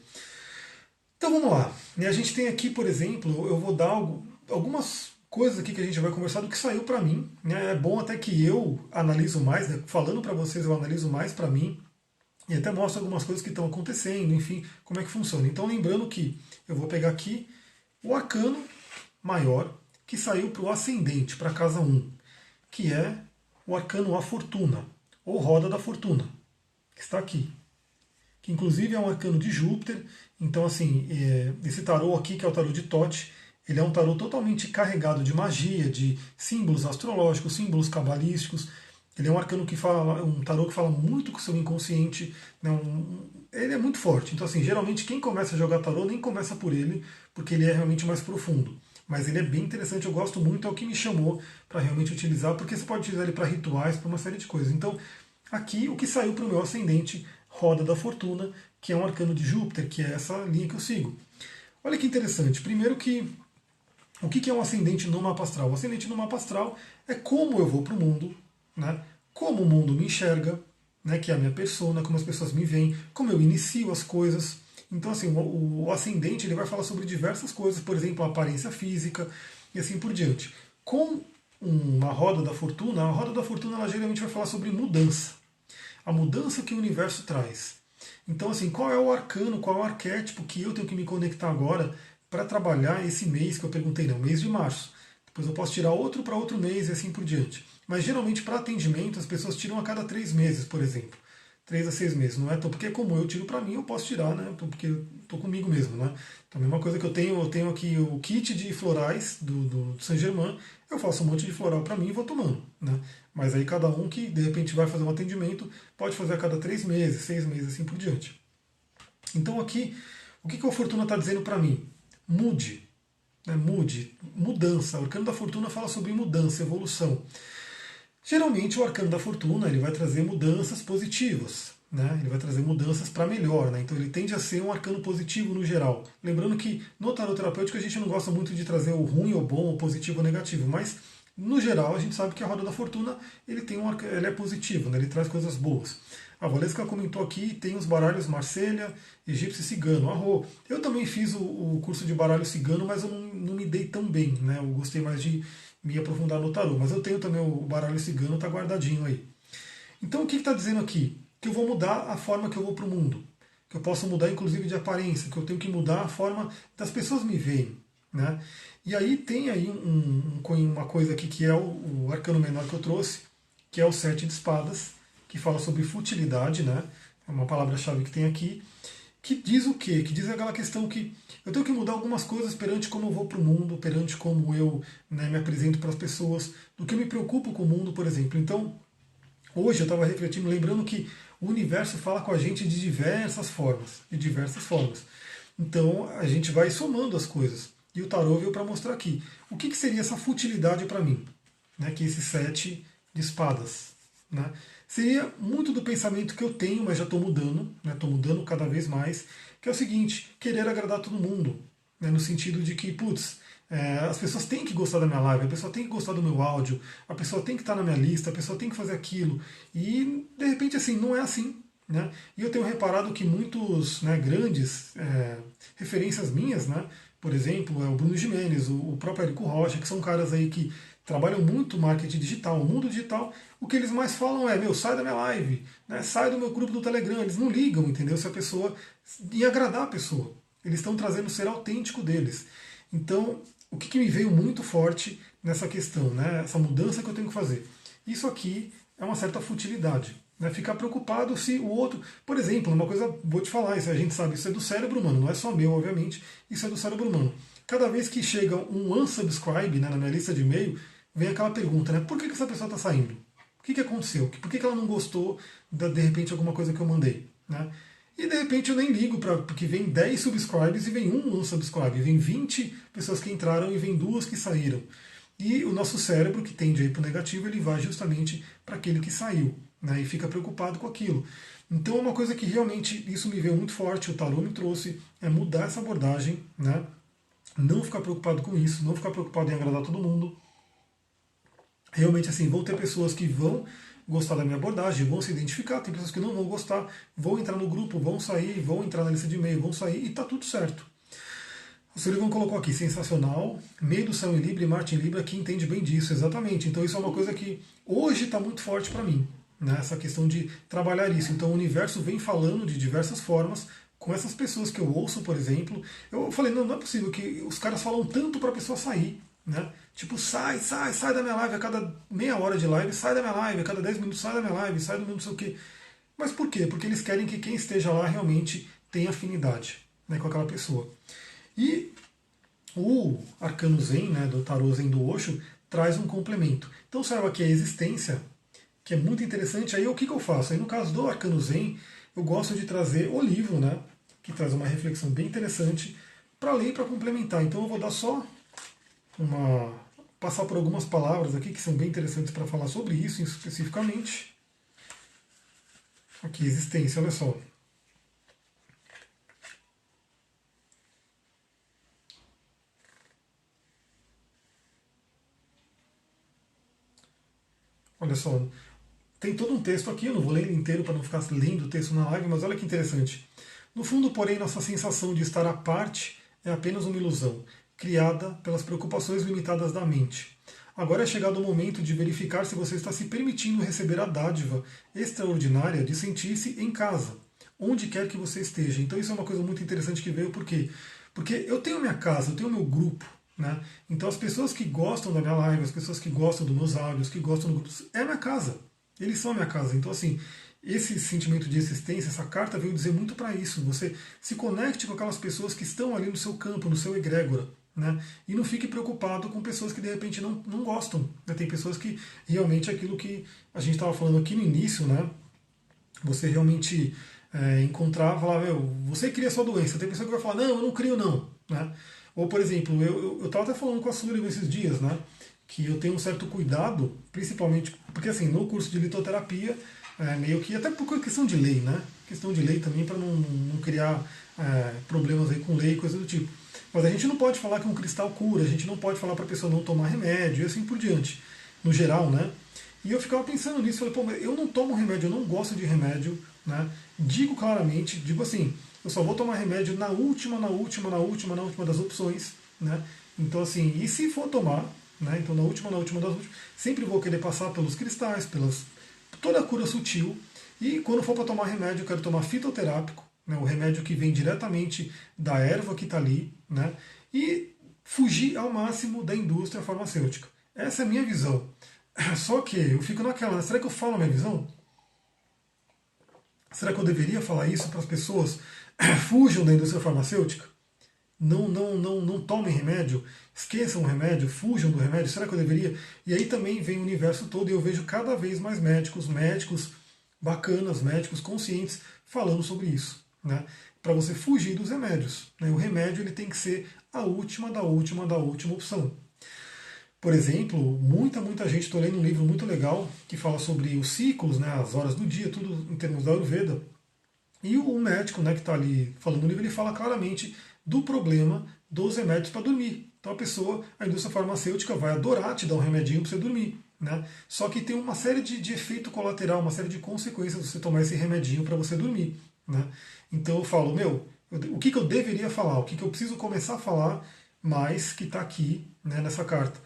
Então vamos lá. E a gente tem aqui, por exemplo, eu vou dar algumas coisas aqui que a gente vai conversar do que saiu para mim. Né? É bom até que eu analiso mais, né? Falando para vocês eu analiso mais para mim e até mostro algumas coisas que estão acontecendo, enfim, como é que funciona. Então lembrando que eu vou pegar aqui o arcano maior que saiu para o ascendente, para a casa 1, que é o arcano A Fortuna, ou Roda da Fortuna, que está aqui. Que inclusive é um arcano de Júpiter. Então, assim, esse tarô aqui, que é o tarô de Thoth, ele é um tarô totalmente carregado de magia, de símbolos astrológicos, símbolos cabalísticos. Ele é um arcano que fala, um tarô que fala muito com o seu inconsciente. Né, ele é muito forte. Então, assim, geralmente quem começa a jogar tarô nem começa por ele, porque ele é realmente mais profundo. Mas ele é bem interessante, eu gosto muito, é o que me chamou para realmente utilizar, porque você pode utilizar ele para rituais, para uma série de coisas. Então, aqui o que saiu para o meu ascendente, Roda da Fortuna, que é um arcano de Júpiter, que é essa linha que eu sigo. Olha que interessante. Primeiro que o que é um ascendente no mapa astral? O ascendente no mapa astral é como eu vou para o mundo, né? Como o mundo me enxerga, né? Que é a minha persona, como as pessoas me veem, como eu inicio as coisas. Então, assim, o ascendente ele vai falar sobre diversas coisas, por exemplo, a aparência física e assim por diante. Com uma roda da fortuna, a roda da fortuna ela geralmente vai falar sobre mudança. A mudança que o universo traz. Então, assim, qual é o arcano, qual é o arquétipo que eu tenho que me conectar agora para trabalhar esse mês que eu perguntei, não, mês de março. Depois eu posso tirar outro para outro mês e assim por diante. Mas geralmente para atendimento as pessoas tiram a cada 3 meses, por exemplo. 3 a 6 meses, não é? Então, porque como eu tiro para mim, eu posso tirar, né? Porque eu estou comigo mesmo, né? Então, a mesma coisa que eu tenho aqui o kit de florais do Saint Germain, eu faço um monte de floral para mim e vou tomando, né? Mas aí cada um que de repente vai fazer um atendimento pode fazer a cada 3 meses, 6 meses, assim por diante. Então aqui, o que a Fortuna está dizendo para mim? Mude, né? Mude, mudança. O arcano da Fortuna fala sobre mudança, evolução. Geralmente o arcano da fortuna ele vai trazer mudanças positivas, né? Ele vai trazer mudanças para melhor, né? Então ele tende a ser um arcano positivo no geral. Lembrando que no tarot terapêutico a gente não gosta muito de trazer o ruim ou bom, ou positivo ou negativo, mas no geral a gente sabe que a roda da fortuna ele tem ele é positivo, né? Ele traz coisas boas. A Valesca comentou aqui, tem os baralhos Marselha, Egípcio e Cigano. Arro. Eu também fiz o curso de baralho cigano, mas eu não me dei tão bem, né? Eu gostei mais de me aprofundar no tarô, mas eu tenho também o baralho cigano, tá guardadinho aí. Então o que está dizendo aqui? Que eu vou mudar a forma que eu vou para o mundo, que eu posso mudar inclusive de aparência, que eu tenho que mudar a forma das pessoas me verem, né? E aí tem aí uma coisa aqui que é o arcano menor que eu trouxe, que é o 7 de espadas, que fala sobre futilidade, né? É uma palavra-chave que tem aqui, que diz o quê? Que diz aquela questão que eu tenho que mudar algumas coisas perante como eu vou para o mundo, perante como eu, né, me apresento para as pessoas, do que eu me preocupo com o mundo, por exemplo. Então, hoje eu estava refletindo, lembrando que o universo fala com a gente de diversas formas, de diversas formas. Então, a gente vai somando as coisas. E o tarô veio para mostrar aqui. O que seria essa futilidade para mim? Né, que é esse 7 de espadas. Né? Seria muito do pensamento que eu tenho, mas já estou mudando, estou mudando cada vez mais, que é o seguinte, querer agradar todo mundo, né, no sentido de que, putz, as pessoas têm que gostar da minha live, a pessoa tem que gostar do meu áudio, a pessoa tem que estar na minha lista, a pessoa tem que fazer aquilo, e de repente assim, não é assim. Né? E eu tenho reparado que muitos, né, grandes referências minhas, né, por exemplo, é o Bruno Gimenez, o próprio Érico Rocha, que são caras aí que trabalham muito marketing digital, o mundo digital, o que eles mais falam é, meu, sai da minha live, né, sai do meu grupo do Telegram, eles não ligam, entendeu? Se a pessoa, e agradar a pessoa, eles estão trazendo o ser autêntico deles. Então, o que me veio muito forte nessa questão, né, essa mudança que eu tenho que fazer? Isso aqui é uma certa futilidade. Né, ficar preocupado se o outro. Por exemplo, uma coisa, vou te falar, isso a gente sabe, isso é do cérebro humano, não é só meu, obviamente, isso é do cérebro humano. Cada vez que chega um unsubscribe, né, na minha lista de e-mail, vem aquela pergunta, né? Por que essa pessoa está saindo? O que aconteceu? Por que ela não gostou de repente alguma coisa que eu mandei? Né? E de repente eu nem ligo, porque vem 10 subscribes e vem um unsubscribe, vem 20 pessoas que entraram e vem 2 que saíram. E o nosso cérebro, que tende a ir para o negativo, ele vai justamente para aquele que saiu, né, e fica preocupado com aquilo. Então é uma coisa que realmente isso me veio muito forte, o tarô me trouxe, é mudar essa abordagem, né, não ficar preocupado com isso, não ficar preocupado em agradar todo mundo. Realmente assim, vão ter pessoas que vão gostar da minha abordagem, vão se identificar, tem pessoas que não vão gostar, vão entrar no grupo, vão sair, vão entrar na lista de e-mail, vão sair e está tudo certo. O Sullivan colocou aqui, sensacional, meio do céu em Libra e Marte em Libra, que entende bem disso, exatamente. Então isso é uma coisa que hoje está muito forte para mim, né? Essa questão de trabalhar isso. Então o universo vem falando de diversas formas com essas pessoas que eu ouço, por exemplo. Eu falei, não, não é possível que os caras falam tanto para a pessoa sair, né? Tipo, sai da minha live a cada meia hora de live, sai da minha live, a cada 10 minutos sai da minha live, sai do meu não sei o quê. Mas por quê? Porque eles querem que quem esteja lá realmente tenha afinidade, né, com aquela pessoa. E o Arcano Zen, né, do Tarô Zen do Osho, traz um complemento. Então saiba aqui a existência, que é muito interessante. Aí o que eu faço? Aí no caso do Arcano Zen, eu gosto de trazer o livro, né, que traz uma reflexão bem interessante para ler e para complementar. Então eu vou dar só passar por algumas palavras aqui que são bem interessantes para falar sobre isso especificamente. Aqui, existência, olha só. Olha só, tem todo um texto aqui, eu não vou ler ele inteiro para não ficar lendo o texto na live, mas olha que interessante. No fundo, porém, nossa sensação de estar à parte é apenas uma ilusão, criada pelas preocupações limitadas da mente. Agora é chegado o momento de verificar se você está se permitindo receber a dádiva extraordinária de sentir-se em casa, onde quer que você esteja. Então isso é uma coisa muito interessante que veio, por quê? Porque eu tenho minha casa, eu tenho meu grupo, né? Então as pessoas que gostam da minha live, as pessoas que gostam dos meus áudios, que gostam do grupo, é a minha casa. Eles são a minha casa. Então assim, esse sentimento de existência, essa carta veio dizer muito para isso. Você se conecte com aquelas pessoas que estão ali no seu campo, no seu egrégora. Né? E não fique preocupado com pessoas que de repente não gostam. Né? Tem pessoas que realmente aquilo que a gente estava falando aqui no início, né? Você realmente encontrar, falar, meu, você cria a sua doença. Tem pessoa que vai falar, não, eu não crio não. Né? Ou, por exemplo, eu estava até falando com a Sullivan esses dias, né? Que eu tenho um certo cuidado, principalmente, porque assim, no curso de litoterapia, meio que, até por questão de lei, né? Questão de lei também para não criar problemas aí com lei e coisa do tipo. Mas a gente não pode falar que um cristal cura, a gente não pode falar para a pessoa não tomar remédio e assim por diante, no geral, né? E eu ficava pensando nisso, falei, pô, mas eu não tomo remédio, eu não gosto de remédio, né? Digo claramente, digo assim, eu só vou tomar remédio na última das opções, né? Então assim, e se for tomar, né? Então na última das últimas, sempre vou querer passar pelos cristais, pelas toda a cura sutil. E quando for para tomar remédio, eu quero tomar fitoterápico, né, o remédio que vem diretamente da erva que está ali, né, e fugir ao máximo da indústria farmacêutica. Essa é a minha visão. Só que eu fico naquela, né, será que eu falo a minha visão? Será que eu deveria falar isso para as pessoas? Fujam da indústria farmacêutica? Não tomem remédio, esqueçam o remédio, fujam do remédio, será que eu deveria? E aí também vem o universo todo e eu vejo cada vez mais médicos bacanas, médicos conscientes falando sobre isso, né? Para você fugir dos remédios. Né? O remédio ele tem que ser a última da última opção. Por exemplo, muita gente, estou lendo um livro muito legal que fala sobre os ciclos, né, as horas do dia, tudo em termos da Ayurveda. E o médico, né, que está ali falando no livro, ele fala claramente do problema dos remédios para dormir. Então a indústria farmacêutica vai adorar te dar um remedinho para você dormir. Né? Só que tem uma série de efeito colateral, uma série de consequências você tomar esse remedinho para você dormir. Né? Então eu falo, o que eu deveria falar, o que eu preciso começar a falar mais que está aqui, né, nessa carta.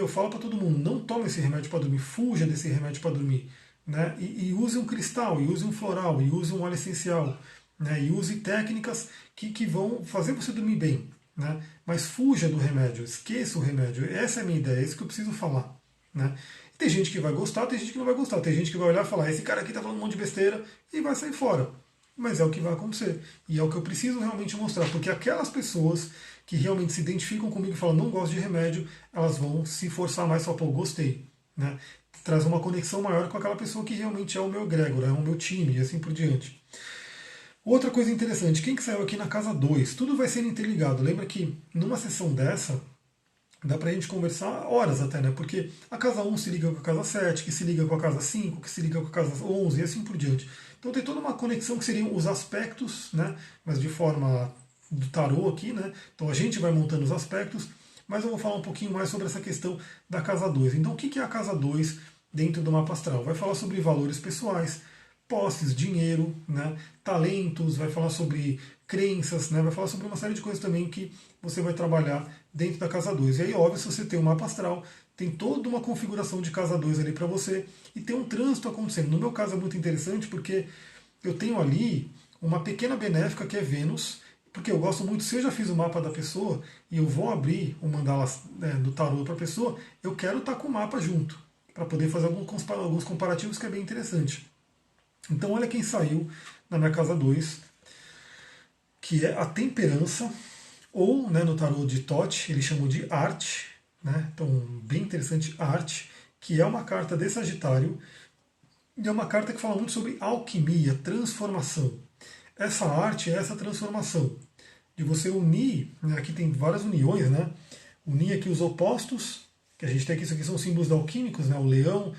Fala para todo mundo, não tome esse remédio para dormir, fuja desse remédio para dormir. Né? E use um cristal, e use um floral, e use um óleo essencial, né? E use técnicas que vão fazer você dormir bem. Né? Mas fuja do remédio, esqueça o remédio. Essa é a minha ideia, é isso que eu preciso falar. Né? E tem gente que vai gostar, tem gente que não vai gostar, tem gente que vai olhar e falar, esse cara aqui está falando um monte de besteira e vai sair fora. Mas é o que vai acontecer. E é o que eu preciso realmente mostrar, porque aquelas pessoas que realmente se identificam comigo e falam, não gosto de remédio, elas vão se forçar mais, falar, pô, gostei. Né? Traz uma conexão maior com aquela pessoa que realmente é o meu egrégor, é o meu time e assim por diante. Outra coisa interessante, quem que saiu aqui na casa 2? Tudo vai sendo interligado. Lembra que numa sessão dessa, dá pra gente conversar horas até, né? Porque a casa 1 se liga com a casa 7, que se liga com a casa 5, que se liga com a casa 11 e assim por diante. Então tem toda uma conexão que seriam os aspectos, né? Mas de forma do tarô aqui, né? Então a gente vai montando os aspectos, mas eu vou falar um pouquinho mais sobre essa questão da casa 2. Então o que é a casa 2 dentro do mapa astral? Vai falar sobre valores pessoais, posses, dinheiro, né, talentos, vai falar sobre crenças, né, vai falar sobre uma série de coisas também que você vai trabalhar dentro da casa 2. E aí, óbvio, se você tem um mapa astral, tem toda uma configuração de casa 2 ali para você e tem um trânsito acontecendo. No meu caso é muito interessante porque eu tenho ali uma pequena benéfica que é Vênus, porque eu gosto muito, se eu já fiz o mapa da pessoa e eu vou abrir o mandala do tarô para a pessoa, eu quero estar com o mapa junto, para poder fazer alguns comparativos que é bem interessante. Então olha quem saiu na minha casa 2, que é a temperança, ou né, no tarô de Thoth, eles chamam de arte, né? Então bem interessante, arte, que é uma carta de Sagitário, e é uma carta que fala muito sobre alquimia, transformação. Essa arte é essa transformação, de você unir, né, aqui tem várias uniões, né? Unir aqui os opostos, que a gente tem aqui, isso aqui são símbolos alquímicos, né? O leão,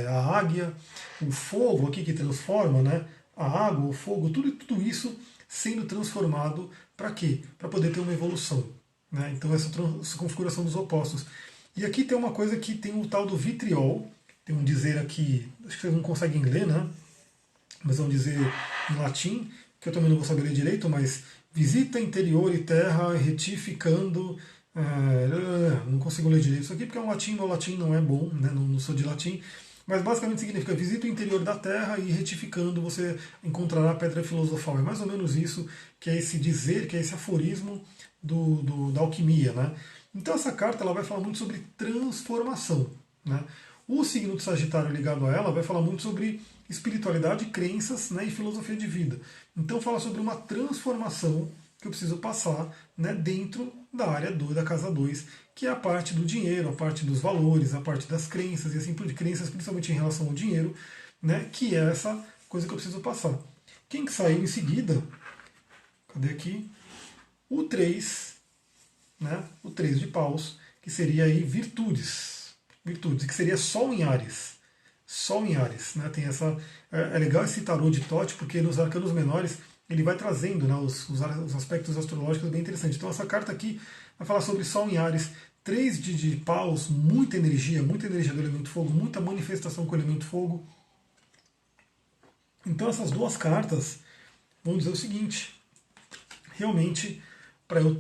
a águia, o fogo aqui que transforma, né? A água, o fogo, tudo isso sendo transformado para quê? Para poder ter uma evolução. Né? Então essa configuração dos opostos. E aqui tem uma coisa que tem o tal do vitriol, tem um dizer aqui, acho que vocês não conseguem ler, né? Mas é um dizer em latim, que eu também não vou saber ler direito, mas visita interior e terra retificando. Não consigo ler direito isso aqui porque é um latim, meu latim não é bom, né? Não sou de latim. Mas basicamente significa visita o interior da terra e retificando você encontrará a pedra filosofal. É mais ou menos isso que é esse dizer, que é esse aforismo da alquimia. Né? Então essa carta ela vai falar muito sobre transformação. Né? O signo de Sagitário ligado a ela vai falar muito sobre espiritualidade, crenças, né, e filosofia de vida. Então fala sobre uma transformação que eu preciso passar, né, dentro da área da casa 2, que é a parte do dinheiro, a parte dos valores, a parte das crenças, e assim por diante, crenças principalmente em relação ao dinheiro, né, que é essa coisa que eu preciso passar. Quem que saiu em seguida? Cadê aqui? O 3, né, o 3 de paus, que seria aí virtudes, que seria Sol em Áries. Sol em Áries, né? Tem essa, é legal esse tarô de Thoth, porque nos arcanos menores ele vai trazendo, né, os aspectos astrológicos bem interessantes. Então essa carta aqui vai falar sobre Sol em Áries, 3 de paus, muita energia do elemento fogo, muita manifestação com o elemento fogo. Então essas duas cartas vão dizer o seguinte, realmente para eu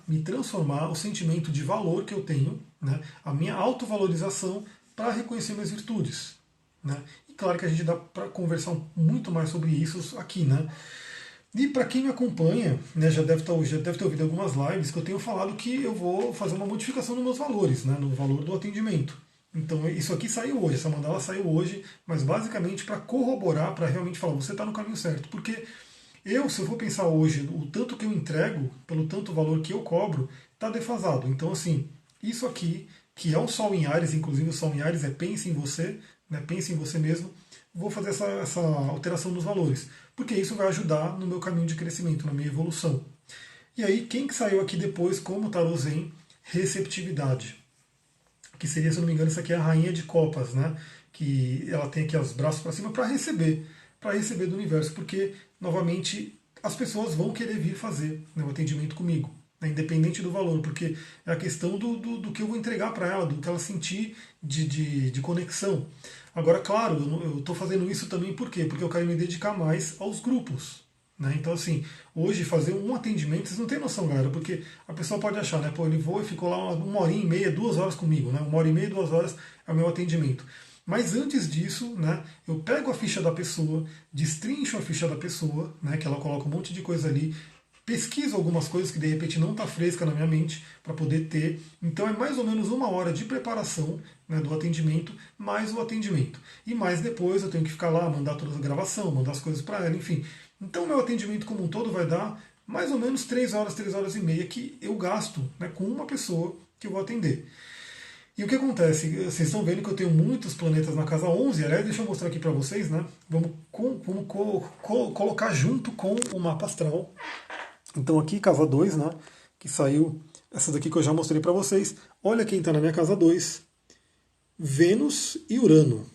me transformar o sentimento de valor que eu tenho, né, a minha autovalorização para reconhecer minhas virtudes. Né? E claro que a gente dá para conversar muito mais sobre isso aqui. Né? E para quem me acompanha, né, já deve ter ouvido algumas lives que eu tenho falado que eu vou fazer uma modificação nos meus valores, né, no valor do atendimento. Então isso aqui saiu hoje, essa mandala saiu hoje, mas basicamente para corroborar, para realmente falar, você está no caminho certo. Porque se eu for pensar hoje, o tanto que eu entrego, pelo tanto valor que eu cobro, está defasado. Então assim, isso aqui que é um Sol em Áries, inclusive o Sol em Áries é pense em você, né, pense em você mesmo, vou fazer essa alteração dos valores, porque isso vai ajudar no meu caminho de crescimento, na minha evolução. E aí, quem que saiu aqui depois como tarô Zen? Receptividade, que seria, se eu não me engano, isso aqui é a Rainha de Copas, né, que ela tem aqui os braços para cima para receber do universo, porque, novamente, as pessoas vão querer vir fazer, né, o atendimento comigo, né, independente do valor, porque é a questão do que eu vou entregar para ela, do que ela sentir de conexão. Agora, claro, eu estou fazendo isso também por quê? Porque eu quero me dedicar mais aos grupos. Né? Então, assim, hoje fazer um atendimento, vocês não têm noção, galera, porque a pessoa pode achar, né? Pô, ele voa e ficou lá uma horinha e meia, 2 horas comigo, né? 1 hora e meia, 2 horas é o meu atendimento. Mas antes disso, né, eu pego a ficha da pessoa, destrincho a ficha da pessoa, né, que ela coloca um monte de coisa ali, pesquiso algumas coisas que de repente não está fresca na minha mente para poder ter. Então é mais ou menos 1 hora de preparação, né, do atendimento, mais o atendimento. E mais depois eu tenho que ficar lá, mandar toda a gravação, mandar as coisas para ela, enfim. Então o meu atendimento como um todo vai dar mais ou menos 3 horas, 3 horas e meia que eu gasto, né, com uma pessoa que eu vou atender. E o que acontece? Vocês estão vendo que eu tenho muitos planetas na casa 11. Aliás, deixa eu mostrar aqui para vocês, né? Vamos colocar junto com o mapa astral. Então aqui, casa 2, né? Que saiu essa daqui que eu já mostrei para vocês. Olha quem está na minha casa 2. Vênus e Urano.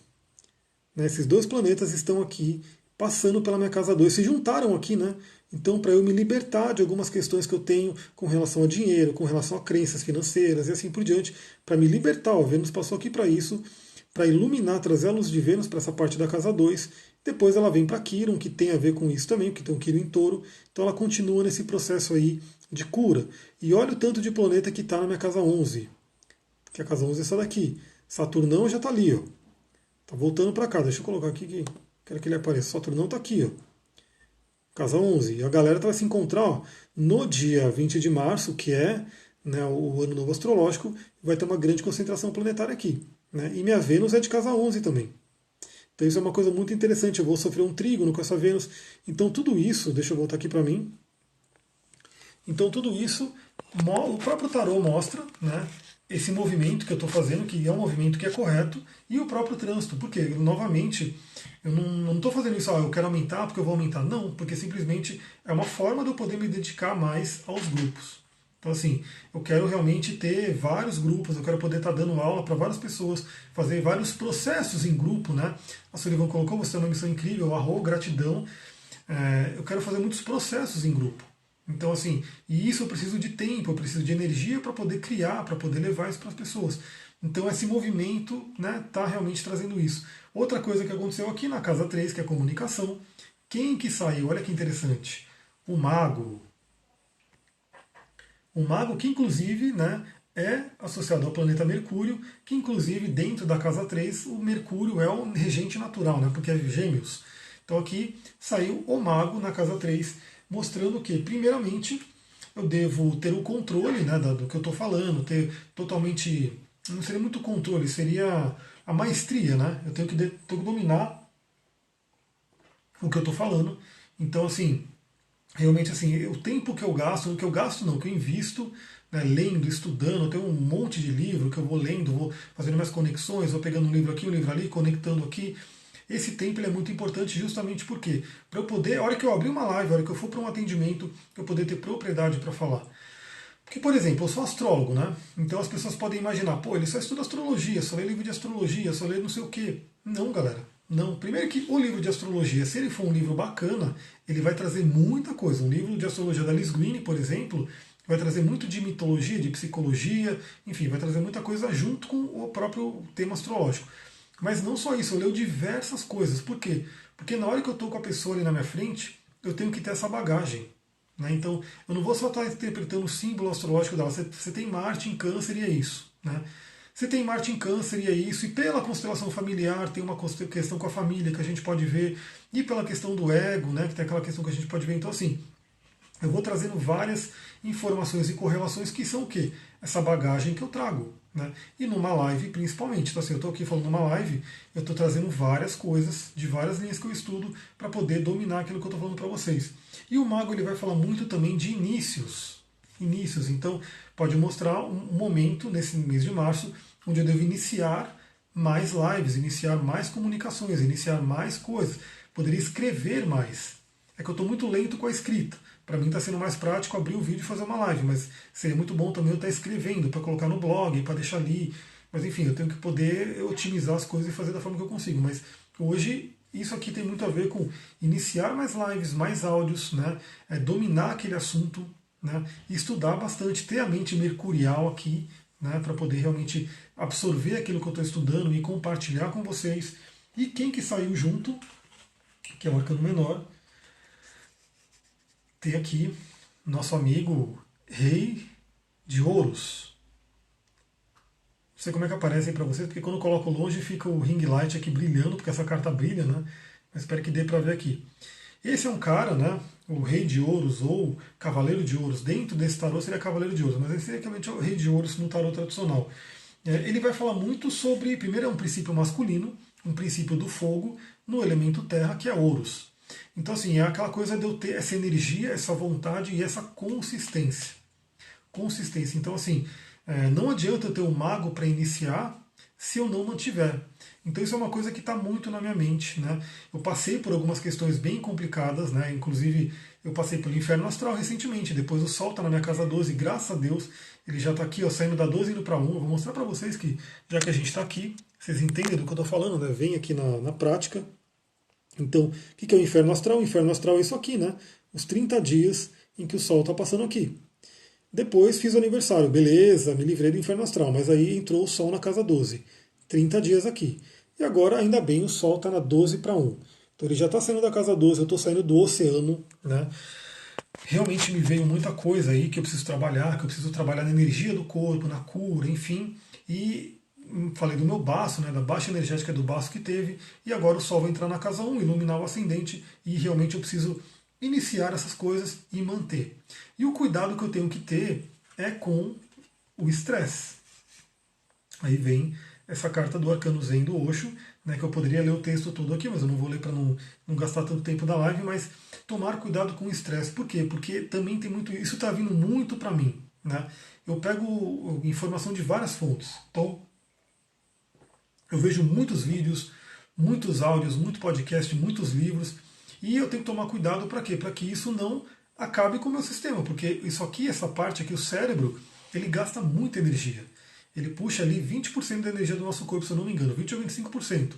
Né? Esses dois planetas estão aqui passando pela minha casa 2. Se juntaram aqui, né? Então, para eu me libertar de algumas questões que eu tenho com relação a dinheiro, com relação a crenças financeiras e assim por diante, para me libertar, o Vênus passou aqui para isso, para iluminar, trazer a luz de Vênus para essa parte da casa 2. Depois ela vem para Quiron, que tem a ver com isso também, porque tem um Quiron em Touro. Então ela continua nesse processo aí de cura. E olha o tanto de planeta que está na minha casa 11. Que a casa 11 é essa daqui. Saturnão já está ali, ó. Tá voltando para cá. Deixa eu colocar aqui que quero que ele apareça. Saturnão está aqui, ó. Casa 11. E a galera vai se encontrar, ó, no dia 20 de março, que é, né, o ano novo astrológico, vai ter uma grande concentração planetária aqui. Né? E minha Vênus é de casa 11 também. Então isso é uma coisa muito interessante. Eu vou sofrer um trígono com essa Vênus. Então tudo isso, deixa eu voltar aqui para mim. Então tudo isso, o próprio tarô mostra, né, esse movimento que eu estou fazendo, que é um movimento que é correto, e o próprio trânsito. Porque, novamente, eu não estou fazendo isso, eu quero aumentar porque eu vou aumentar. Não, porque simplesmente é uma forma de eu poder me dedicar mais aos grupos. Então, assim, eu quero realmente ter vários grupos, eu quero poder estar dando aula para várias pessoas, fazer vários processos em grupo, né? A Sullivan colocou, você tem uma missão incrível, arro, gratidão. Eu quero fazer muitos processos em grupo. Então, assim, e isso eu preciso de tempo, eu preciso de energia para poder criar, para poder levar isso para as pessoas. Então, esse movimento está realmente trazendo isso. Outra coisa que aconteceu aqui na casa 3, que é a comunicação. Quem que saiu? Olha que interessante. O mago. O mago que, inclusive, né, é associado ao planeta Mercúrio, que, inclusive, dentro da casa 3, o Mercúrio é o regente natural, né, porque é Gêmeos. Então, aqui saiu o mago na casa 3, mostrando que, primeiramente, eu devo ter o controle, né, do que eu estou falando, ter totalmente. Não seria muito controle, seria a maestria, né? Eu tenho que dominar o que eu estou falando. Então, assim, realmente, assim, o tempo que eu gasto, não, que eu invisto, né, lendo, estudando, eu tenho um monte de livro que eu vou lendo, vou fazendo minhas conexões, vou pegando um livro aqui, um livro ali, conectando aqui. Esse tempo ele é muito importante justamente porque, para eu poder, a hora que eu abrir uma live, a hora que eu for para um atendimento, eu poder ter propriedade para falar. Porque, por exemplo, eu sou astrólogo, né? Então as pessoas podem imaginar, pô, ele só estuda astrologia, só lê livro de astrologia, só lê não sei o quê. Não, galera. Não. Primeiro que o livro de astrologia, se ele for um livro bacana, ele vai trazer muita coisa. Um livro de astrologia da Liz Green, por exemplo, vai trazer muito de mitologia, de psicologia, enfim, vai trazer muita coisa junto com o próprio tema astrológico. Mas não só isso, eu leio diversas coisas. Por quê? Porque na hora que eu estou com a pessoa ali na minha frente, eu tenho que ter essa bagagem. Né? Então, eu não vou só estar interpretando o símbolo astrológico dela. Você tem Marte em Câncer e é isso. Né? Você tem Marte em Câncer e é isso. E pela constelação familiar, tem uma questão com a família que a gente pode ver. E pela questão do ego, né? Que tem aquela questão que a gente pode ver. Então, assim, eu vou trazendo várias informações e correlações que são o quê? Essa bagagem que eu trago. Né? E numa live, principalmente. Então, assim, eu estou aqui falando numa live, eu estou trazendo várias coisas, de várias linhas que eu estudo, para poder dominar aquilo que eu estou falando para vocês. E o mago ele vai falar muito também de inícios. Inícios. Então, pode mostrar um momento, nesse mês de março, onde eu devo iniciar mais lives, iniciar mais comunicações, iniciar mais coisas. Poderia escrever mais. É que eu estou muito lento com a escrita. Para mim está sendo mais prático abrir o vídeo e fazer uma live, mas seria muito bom também eu estar escrevendo, para colocar no blog, para deixar ali. Mas enfim, eu tenho que poder otimizar as coisas e fazer da forma que eu consigo. Mas hoje isso aqui tem muito a ver com iniciar mais lives, mais áudios, né? Dominar aquele assunto, né? E estudar bastante, ter a mente mercurial aqui, né? Para poder realmente absorver aquilo que eu estou estudando e compartilhar com vocês. E quem que saiu junto, que é o arcano menor, tem aqui nosso amigo Rei de Ouros. Não sei como é que aparece aí para vocês, porque quando eu coloco longe fica o ring light aqui brilhando, porque essa carta brilha, né? Mas espero que dê para ver aqui. Esse é um cara, né? O Rei de Ouros ou Cavaleiro de Ouros. Dentro desse tarô seria Cavaleiro de Ouros, mas esse é realmente o Rei de Ouros no tarô tradicional. Ele vai falar muito sobre, primeiro é um princípio masculino, um princípio do fogo, no elemento terra, que é Ouros. Então, assim, é aquela coisa de eu ter essa energia, essa vontade e essa consistência. Consistência. Então, assim, não adianta eu ter um mago para iniciar se eu não mantiver. Então, isso é uma coisa que está muito na minha mente. Né? Eu passei por algumas questões bem complicadas, né? Inclusive, eu passei pelo inferno astral recentemente. Depois o Sol está na minha casa 12, graças a Deus. Ele já está aqui, ó, saindo da 12 e indo para 1. Eu vou mostrar para vocês que, já que a gente está aqui, vocês entendem do que eu estou falando, né? Vem aqui na prática. Então, o que é o inferno astral? O inferno astral é isso aqui, né? Os 30 dias em que o Sol está passando aqui. Depois fiz o aniversário, beleza, me livrei do inferno astral, mas aí entrou o Sol na casa 12. 30 dias aqui. E agora, ainda bem, o Sol está na 12 para 1. Então ele já está saindo da casa 12, eu estou saindo do oceano, né? Realmente me veio muita coisa aí que eu preciso trabalhar, que eu preciso trabalhar na energia do corpo, na cura, enfim. E falei do meu baço, né, da baixa energética do baço que teve, e agora o Sol vai entrar na casa 1, iluminar o ascendente, e realmente eu preciso iniciar essas coisas e manter. E o cuidado que eu tenho que ter é com o estresse. Aí vem essa carta do Arcano Zen do Osho, né, que eu poderia ler o texto todo aqui, mas eu não vou ler para não gastar tanto tempo da live, mas tomar cuidado com o estresse. Por quê? Porque também tem muito. Isso está vindo muito para mim. Né? Eu pego informação de várias fontes. Então, eu vejo muitos vídeos, muitos áudios, muito podcast, muitos livros, e eu tenho que tomar cuidado para quê? Para que isso não acabe com o meu sistema, porque isso aqui, essa parte aqui, o cérebro, ele gasta muita energia. Ele puxa ali 20% da energia do nosso corpo, se eu não me engano, 20 ou 25%.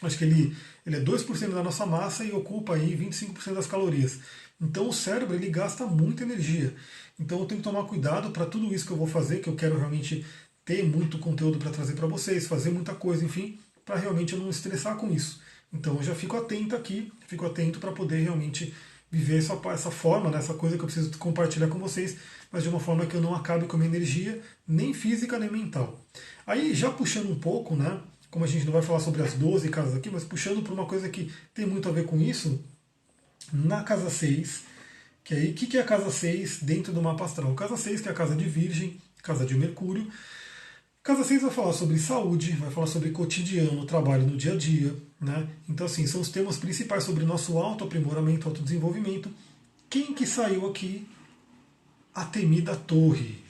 Acho que ele é 2% da nossa massa e ocupa aí 25% das calorias. Então o cérebro ele gasta muita energia. Então eu tenho que tomar cuidado para tudo isso que eu vou fazer, que eu quero realmente ter muito conteúdo para trazer para vocês, fazer muita coisa, enfim, para realmente eu não estressar com isso. Então eu já fico atento aqui, fico atento para poder realmente viver essa forma, né, essa coisa que eu preciso compartilhar com vocês, mas de uma forma que eu não acabe com a minha energia, nem física nem mental. Aí já puxando um pouco, né, como a gente não vai falar sobre as 12 casas aqui, mas puxando para uma coisa que tem muito a ver com isso, na casa 6, que aí, o que é a casa 6 dentro do mapa astral? Casa 6, que é a casa de Virgem, casa de Mercúrio. Casa 6 vai falar sobre saúde, vai falar sobre cotidiano, trabalho no dia a dia. Né? Então, assim, são os temas principais sobre nosso autoaprimoramento, autodesenvolvimento. Quem que saiu aqui? A temida torre.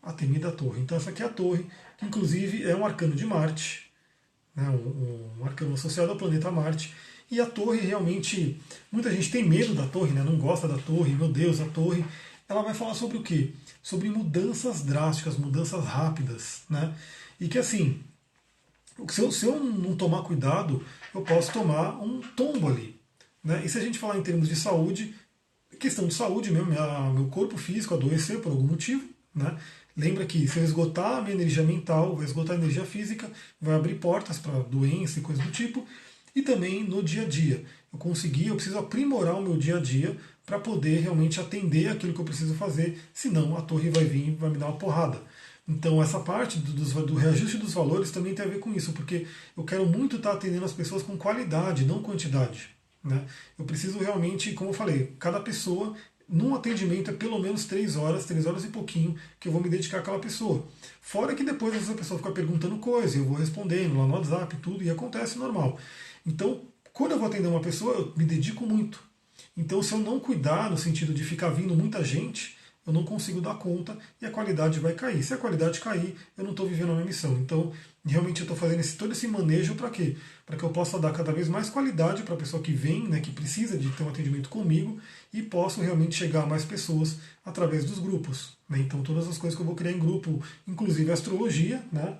A temida torre. Então, essa aqui é a torre, que inclusive é um arcano de Marte, né? Um arcano associado ao planeta Marte. E a torre realmente, muita gente tem medo da torre, né? Não gosta da torre, meu Deus, a torre. Ela vai falar sobre o quê? Sobre mudanças drásticas, mudanças rápidas, né? E que assim, se eu não tomar cuidado, eu posso tomar um tombo ali. Né? E se a gente falar em termos de saúde, questão de saúde mesmo, meu corpo físico adoecer por algum motivo, né? Lembra que se eu esgotar a minha energia mental, vai esgotar a energia física, vai abrir portas para doença e coisas do tipo. E também no dia a dia. Eu preciso aprimorar o meu dia a dia para poder realmente atender aquilo que eu preciso fazer, senão a torre vai vir e vai me dar uma porrada. Então essa parte do reajuste dos valores também tem a ver com isso, porque eu quero muito estar atendendo as pessoas com qualidade, não quantidade. Né? Eu preciso realmente, como eu falei, cada pessoa, num atendimento é pelo menos 3 horas e pouquinho que eu vou me dedicar àquela pessoa. Fora que depois essa pessoa fica perguntando coisas, eu vou respondendo lá no WhatsApp, tudo, e acontece normal. Então, quando eu vou atender uma pessoa, eu me dedico muito. Então, se eu não cuidar no sentido de ficar vindo muita gente, eu não consigo dar conta e a qualidade vai cair. Se a qualidade cair, eu não estou vivendo a minha missão. Então, realmente eu estou fazendo todo esse manejo para quê? Para que eu possa dar cada vez mais qualidade para a pessoa que vem, né, que precisa de ter um atendimento comigo, e posso realmente chegar a mais pessoas através dos grupos. Né? Então, todas as coisas que eu vou criar em grupo, inclusive a astrologia, né?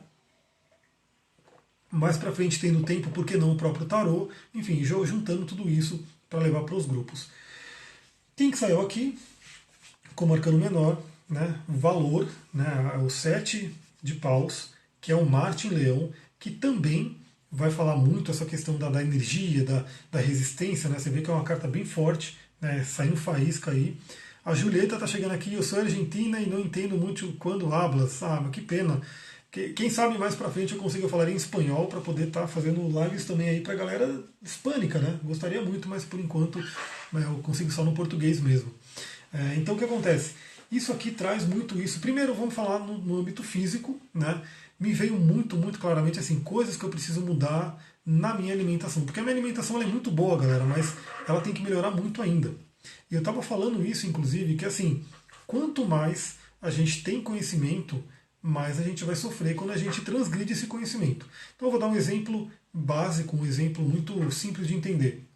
Mais para frente, tendo tempo, por que não o próprio tarô, enfim, juntando tudo isso para levar para os grupos. Quem que saiu aqui como arcano menor, né, valor, né, o 7 de paus, que é o Marte em Leão, que também vai falar muito essa questão da energia, da resistência, né, você vê que é uma carta bem forte, né, saindo faísca aí. A Julieta está chegando aqui, eu sou argentina e não entendo muito quando hablas, mas que pena. Quem sabe mais pra frente eu consigo falar em espanhol para poder estar fazendo lives também aí pra galera hispânica, né? Gostaria muito, mas por enquanto eu consigo só no português mesmo. Então o que acontece? Isso aqui traz muito isso. Primeiro vamos falar no âmbito físico, né? Me veio muito, muito claramente assim, coisas que eu preciso mudar na minha alimentação. Porque a minha alimentação ela é muito boa, galera, mas ela tem que melhorar muito ainda. E eu estava falando isso, inclusive, que assim, quanto mais a gente tem conhecimento, mais a gente vai sofrer quando a gente transgride esse conhecimento. Então eu vou dar um exemplo básico, um exemplo muito simples de entender.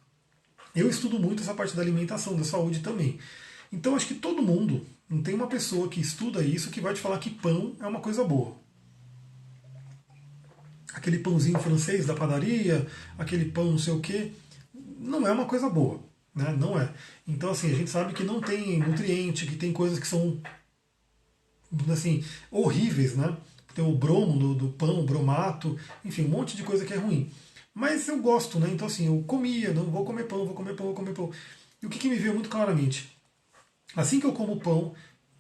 Eu estudo muito essa parte da alimentação, da saúde também. Então acho que todo mundo, não tem uma pessoa que estuda isso que vai te falar que pão é uma coisa boa. Aquele pãozinho francês da padaria, aquele pão não sei o quê, não é uma coisa boa. Né? Não é. Então assim, a gente sabe que não tem nutriente, que tem coisas que são assim, horríveis, né? Tem o bromo do pão, o bromato, enfim, um monte de coisa que é ruim. Mas eu gosto, né? Então assim, eu comia, não vou comer pão, vou comer pão, vou comer pão. E o que me veio muito claramente? Assim que eu como pão,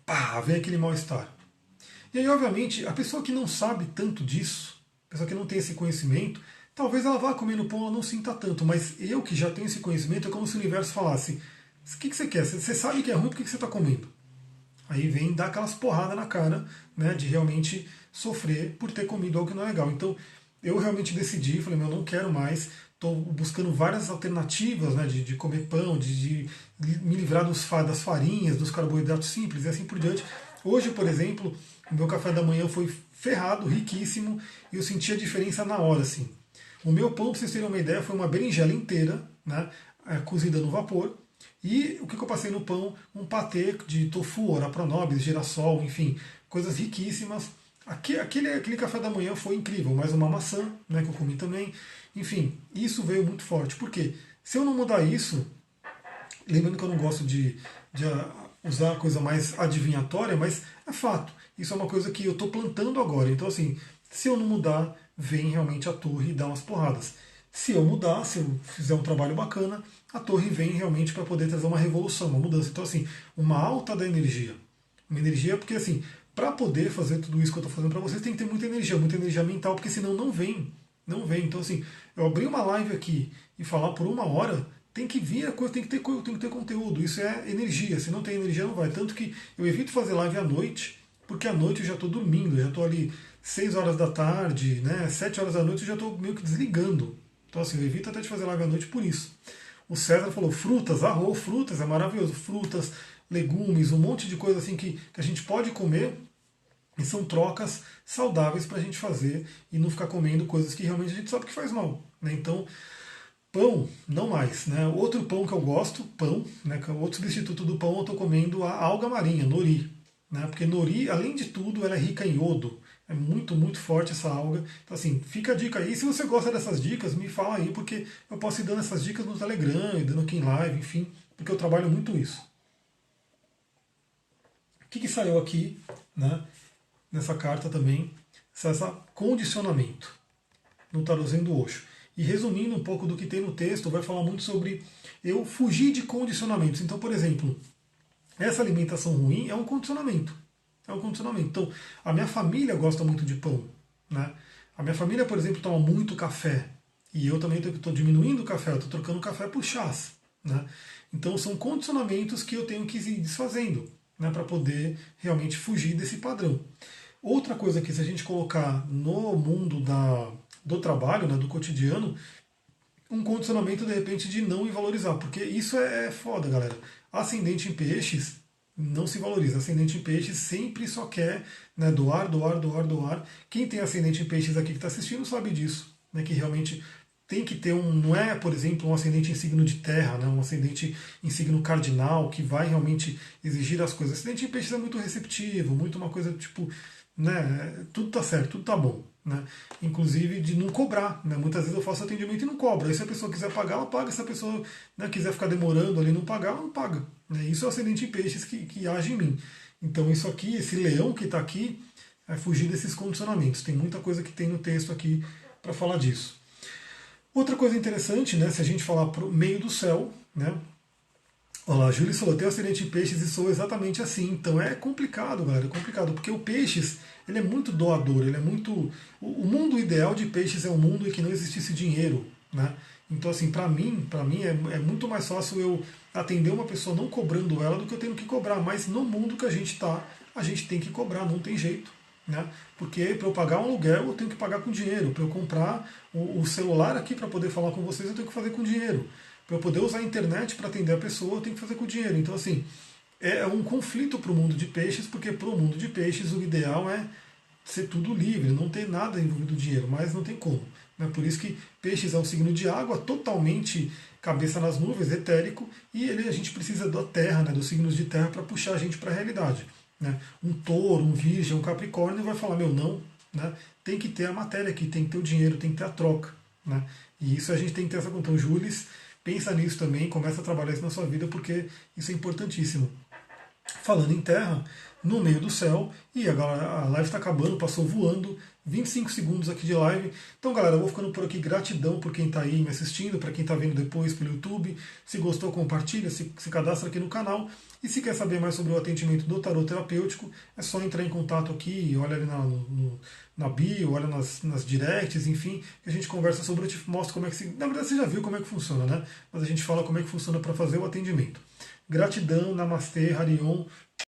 pá, vem aquele mal-estar. E aí, obviamente, a pessoa que não sabe tanto disso, a pessoa que não tem esse conhecimento, talvez ela vá comendo pão, ela não sinta tanto. Mas eu que já tenho esse conhecimento, é como se o universo falasse: o que você quer? Você sabe que é ruim, por que você está comendo? Aí vem dar aquelas porradas na cara, né, de realmente sofrer por ter comido algo que não é legal. Então, eu realmente decidi, falei, meu, não quero mais. Estou buscando várias alternativas, né, de comer pão, de me livrar das farinhas, dos carboidratos simples e assim por diante. Hoje, por exemplo, o meu café da manhã foi ferrado, riquíssimo, e eu senti a diferença na hora, assim. O meu pão, para vocês terem uma ideia, foi uma berinjela inteira, né, cozida no vapor, e o que eu passei no pão? Um patê de tofu, ora pronobis, girassol, enfim, coisas riquíssimas. Aquele café da manhã foi incrível, mais uma maçã, né, que eu comi também. Enfim, isso veio muito forte. Por quê? Se eu não mudar isso, lembrando que eu não gosto de usar a coisa mais adivinhatória, mas é fato. Isso é uma coisa que eu estou plantando agora. Então, assim, se eu não mudar, vem realmente a torre e dá umas porradas. Se eu mudar, se eu fizer um trabalho bacana, a torre vem realmente para poder trazer uma revolução, uma mudança. Então, assim, uma alta da energia. Uma energia, porque, assim, para poder fazer tudo isso que eu estou fazendo para vocês, tem que ter muita energia mental, porque senão não vem. Não vem. Então, assim, eu abrir uma live aqui e falar por uma hora, tem que vir a coisa, tem que ter conteúdo. Isso é energia. Se não tem energia, não vai. Tanto que eu evito fazer live à noite, porque à noite eu já estou dormindo, eu já estou ali 6 horas da tarde, né, 7 horas da noite eu já estou meio que desligando. Então assim, eu evito até de fazer live à noite por isso. O César falou, frutas, arroz, frutas, é maravilhoso. Frutas, legumes, um monte de coisa assim que a gente pode comer e são trocas saudáveis para a gente fazer e não ficar comendo coisas que realmente a gente sabe que faz mal. Né? Então, pão, não mais. Né? Outro pão que eu gosto, pão, né? Outro substituto do pão, eu estou comendo a alga marinha, nori. Né? Porque nori, além de tudo, ela é rica em iodo. É muito, muito forte essa alga. Então, assim, fica a dica aí. E se você gosta dessas dicas, me fala aí, porque eu posso ir dando essas dicas no Telegram e dando aqui em live, enfim, porque eu trabalho muito isso. O que saiu aqui, né, nessa carta também? Essa condicionamento no tarôzinho do Osho. E resumindo um pouco do que tem no texto, vai falar muito sobre eu fugir de condicionamentos. Então, por exemplo, essa alimentação ruim é um condicionamento. É um condicionamento. Então, a minha família gosta muito de pão. Né? A minha família, por exemplo, toma muito café. E eu também estou diminuindo o café, eu estou trocando o café por chás. Né? Então, são condicionamentos que eu tenho que ir desfazendo, né, para poder realmente fugir desse padrão. Outra coisa que, se a gente colocar no mundo do trabalho, né, do cotidiano, um condicionamento de repente de não ir valorizar, porque isso é foda, galera. Ascendente em peixes não se valoriza. Ascendente em peixes sempre só quer, né, doar, doar, doar, doar. Quem tem ascendente em peixes aqui que está assistindo sabe disso, né, que realmente tem que ter não é, por exemplo, um ascendente em signo de terra, né, um ascendente em signo cardinal que vai realmente exigir as coisas. Ascendente em peixes é muito receptivo, muito uma coisa tipo, né, tudo tá certo, tudo tá bom. Né? Inclusive de não cobrar. Né? Muitas vezes eu faço atendimento e não cobro. Aí se a pessoa quiser pagar, ela paga. Se a pessoa, né, quiser ficar demorando ali e não pagar, ela não paga. Né? Isso é o ascendente em peixes que age em mim. Então isso aqui, esse leão que está aqui, é fugir desses condicionamentos. Tem muita coisa que tem no texto aqui para falar disso. Outra coisa interessante, né, se a gente falar para o meio do céu, né, olha lá, Júlio falou, tenho ascendente em peixes e sou exatamente assim. Então é complicado, galera, é complicado, porque o peixes, ele é muito doador, ele é muito... O mundo ideal de peixes é um mundo em que não existisse dinheiro, né? Então, assim, para mim é muito mais fácil eu atender uma pessoa não cobrando ela do que eu tendo que cobrar. Mas no mundo que a gente está, a gente tem que cobrar, não tem jeito. Né? Porque para eu pagar um aluguel, eu tenho que pagar com dinheiro. Para eu comprar o celular aqui para poder falar com vocês, eu tenho que fazer com dinheiro. Para eu poder usar a internet para atender a pessoa, eu tenho que fazer com dinheiro. Então, assim, é um conflito para o mundo de peixes, porque para o mundo de peixes o ideal é ser tudo livre, não ter nada envolvido dinheiro, mas não tem como. Né? Por isso que peixes é um signo de água, totalmente cabeça nas nuvens, etérico, e a gente precisa da terra, né, dos signos de terra, para puxar a gente para a realidade. Né? Um touro, um virgem, um capricórnio vai falar, meu, não, né? Tem que ter a matéria aqui, tem que ter o dinheiro, tem que ter a troca. Né? E isso a gente tem que ter essa conta. Júlia, pensa nisso também, começa a trabalhar isso na sua vida, porque isso é importantíssimo. falando em terra, no meio do céu, e agora a live está acabando, passou voando, 25 segundos aqui de live. Então, galera, eu vou ficando por aqui. Gratidão por quem está aí me assistindo, para quem está vendo depois pelo YouTube. Se gostou, compartilha, se cadastra aqui no canal. E se quer saber mais sobre o atendimento do tarot terapêutico, é só entrar em contato aqui, olha ali na bio, olha nas directs, enfim, que a gente conversa sobre, eu te mostro como é que se. Na verdade, você já viu como é que funciona, né? Mas a gente fala como é que funciona para fazer o atendimento. Gratidão, Namastê, Harion.